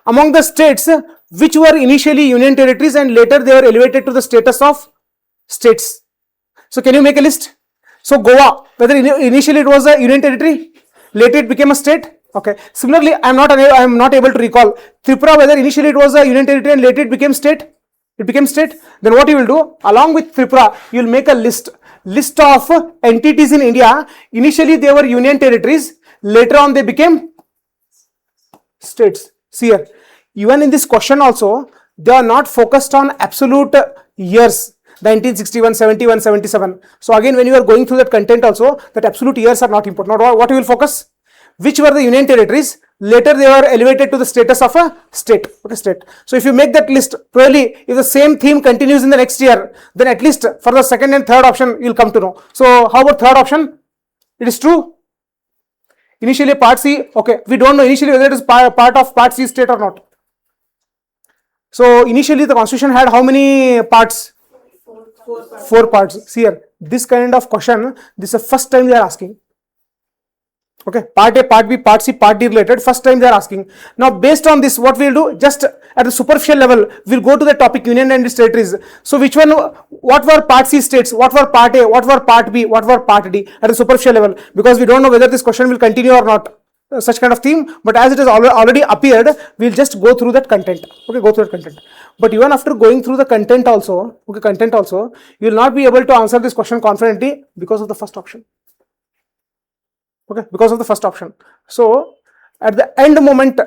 among the states which were initially union territories and later they were elevated to the status of states. So can you make a list? So Goa, whether initially it was a union territory, later it became a state. Okay. Similarly, I am not able to recall Tripura, whether initially it was a union territory and later it became state. It became state. Then what you will do, along with Tripura, you will make a list of entities in India. Initially they were union territories. Later on they became states. See here, even in this question also, they are not focused on absolute years. 1961, 71, 77. So again, when you are going through that content also, that absolute years are not important. Now what you will focus? Which were the union territories? Later they were elevated to the status of a state. Okay, state. So if you make that list, probably if the same theme continues in the next year, then at least for the second and third option, you'll come to know. So how about third option? It is true. Initially part C, okay, we don't know initially whether it is part of part C state or not. So initially the constitution had how many parts? Four parts. See here, this kind of question, this is the first time they are asking. Okay, part A, part B, part C, part D related, first time they are asking. Now based on this, what we will do, just at the superficial level, we'll go to the topic union and its territories. So which one, what were part C states, what were part A, what were part B, what were part D at the superficial level, because we don't know whether this question will continue or not. Such kind of theme, but as it has already appeared, we'll just go through that content. Okay, go through that content. But even after going through the content also, you will not be able to answer this question confidently because of the first option. Okay, because of the first option. So at the end moment,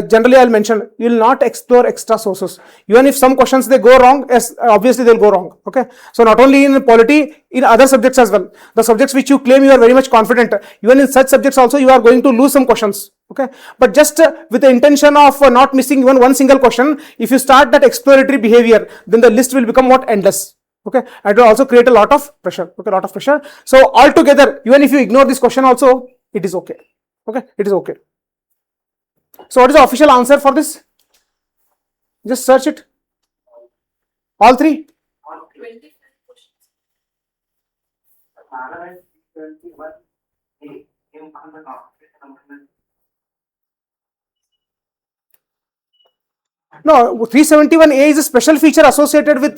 generally I'll mention, you will not explore extra sources. Even if some questions they go wrong, yes, obviously they'll go wrong. Okay, so not only in polity, in other subjects as well, the subjects which you claim you are very much confident, even in such subjects also you are going to lose some questions. Okay, but just with the intention of not missing even one single question, if you start that exploratory behavior, then the list will become what? Endless. Okay, and it will also create a lot of pressure. Okay, lot of pressure. So altogether, even if you ignore this question also, it is okay. Okay, it is okay. So what is the official answer for this? Just search it. All three. 25 questions. No, 371A is a special feature associated with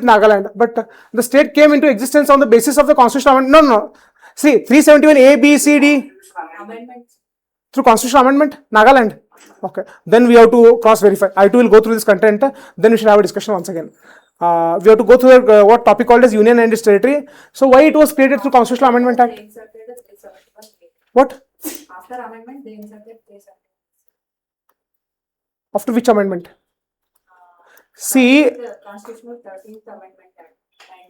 Nagaland, but the state came into existence on the basis of the constitutional amendment. No. See, 371A, B, C, D. Amendments. Through constitutional amendment, Nagaland. Okay, then we have to cross-verify. I too will go through this content. Then we should have a discussion once again. We have to go through what topic called as union and its territory. So why it was created through Constitutional Amendment Act? They inserted the 371A. What? After amendment, they inserted 371A. After which amendment? See, The Constitutional 13th Amendment Act,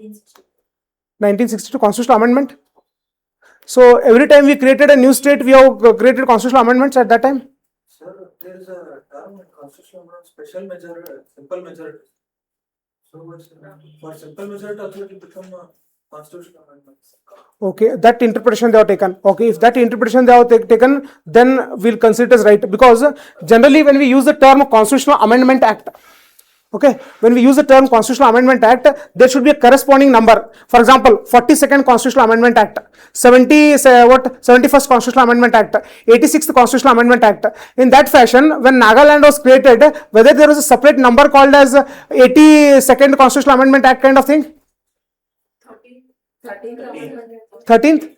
1960. 1962 Constitutional Amendment. So every time we created a new state, we have created constitutional amendments at that time. Sir, there is a term in constitutional amendment, special majority, simple majority. So for simple majority also it will become a constitutional amendment. Okay, that interpretation they have taken. Okay, if that interpretation they have taken, then we'll consider it as right, because generally when we use the term Constitutional Amendment Act, okay, when we use the term Constitutional Amendment Act, there should be a corresponding number. For example, 42nd Constitutional Amendment Act, 71st Constitutional Amendment Act, 86th Constitutional Amendment Act. In that fashion, when Nagaland was created, whether there was a separate number called as 82nd Constitutional Amendment Act kind of thing? 13th Amendment. 13th?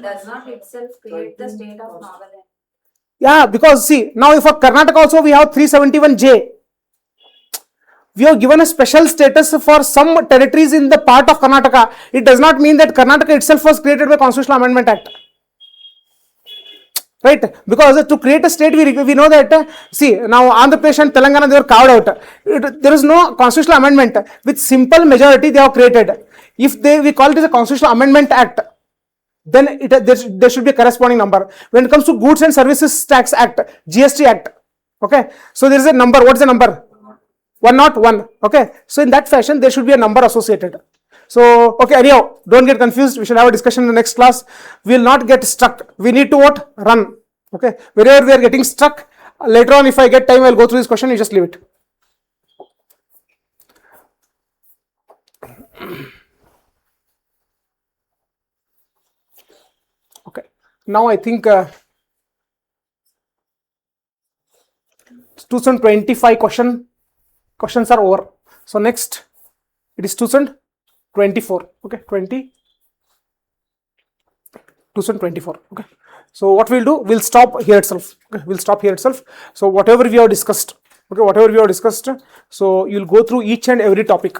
Does not itself create the state of Nagaland. Yeah, because see, now for Karnataka also we have 371J. We have given a special status for some territories in the part of Karnataka. It does not mean that Karnataka itself was created by Constitutional Amendment Act. Right? Because to create a state, we know that, see, now Andhra Pradesh and Telangana, they were carved out. There is no constitutional amendment. With simple majority, they have created. If we call it as a Constitutional Amendment Act, then there should be a corresponding number. When it comes to Goods and Services Tax Act, GST Act, okay, so there is a number. What is the number? 101. Okay, so in that fashion, there should be a number associated. So, okay, anyhow, don't get confused. We should have a discussion in the next class. We will not get stuck. We need to what? Run. Okay, wherever we are getting stuck, later on, if I get time, I will go through this question. You just leave it. Okay, now I think 2025 questions are over. So next, it is 2026. 24. Okay, 2024. Okay. So what we'll do, we'll stop here itself. Okay, we'll stop here itself. So whatever we have discussed, okay, whatever we have discussed, so you'll go through each and every topic.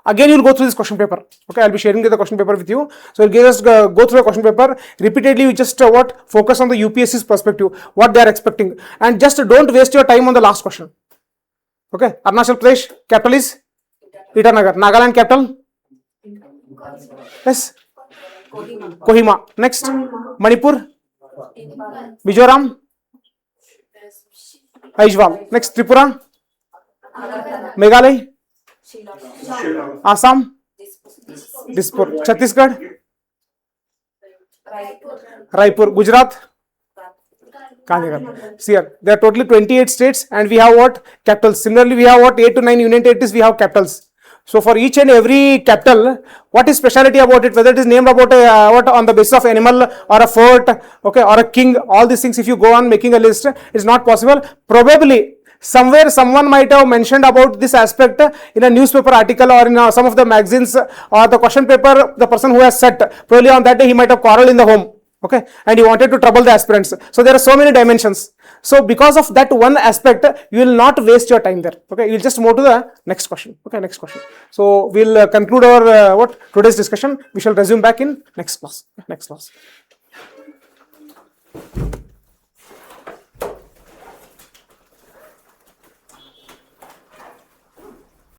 Again, you'll go through this question paper. Okay, I'll be sharing the question paper with you. So you'll just go through the question paper repeatedly. You just focus on the UPSC's perspective, what they are expecting, and just don't waste your time on the last question. Okay, Arunachal Pradesh capital is Itanagar. Nagaland capital? Yes. Kohima. Next, Manipur, Mizoram, Aizawl. Next, Tripura, Meghalaya, Assam, Dispur. Chhattisgarh, Raipur. Gujarat, Gandhinagar. See here, there are totally 28 states, and we have what? Capitals. Similarly, we have what? 8 to 9 union territories, we have capitals. So for each and every capital, what is speciality about it? Whether it is named about what on the basis of animal or a fort, okay, or a king, all these things, if you go on making a list, it's not possible. Probably somewhere someone might have mentioned about this aspect in a newspaper article or in some of the magazines or the question paper. The person who has set, probably on that day he might have quarreled in the home, okay, and he wanted to trouble the aspirants. So there are so many dimensions. So because of that one aspect, you will not waste your time there. Okay, you'll just move to the next question. Okay, next question. So we'll conclude our today's discussion. We shall resume back in next class.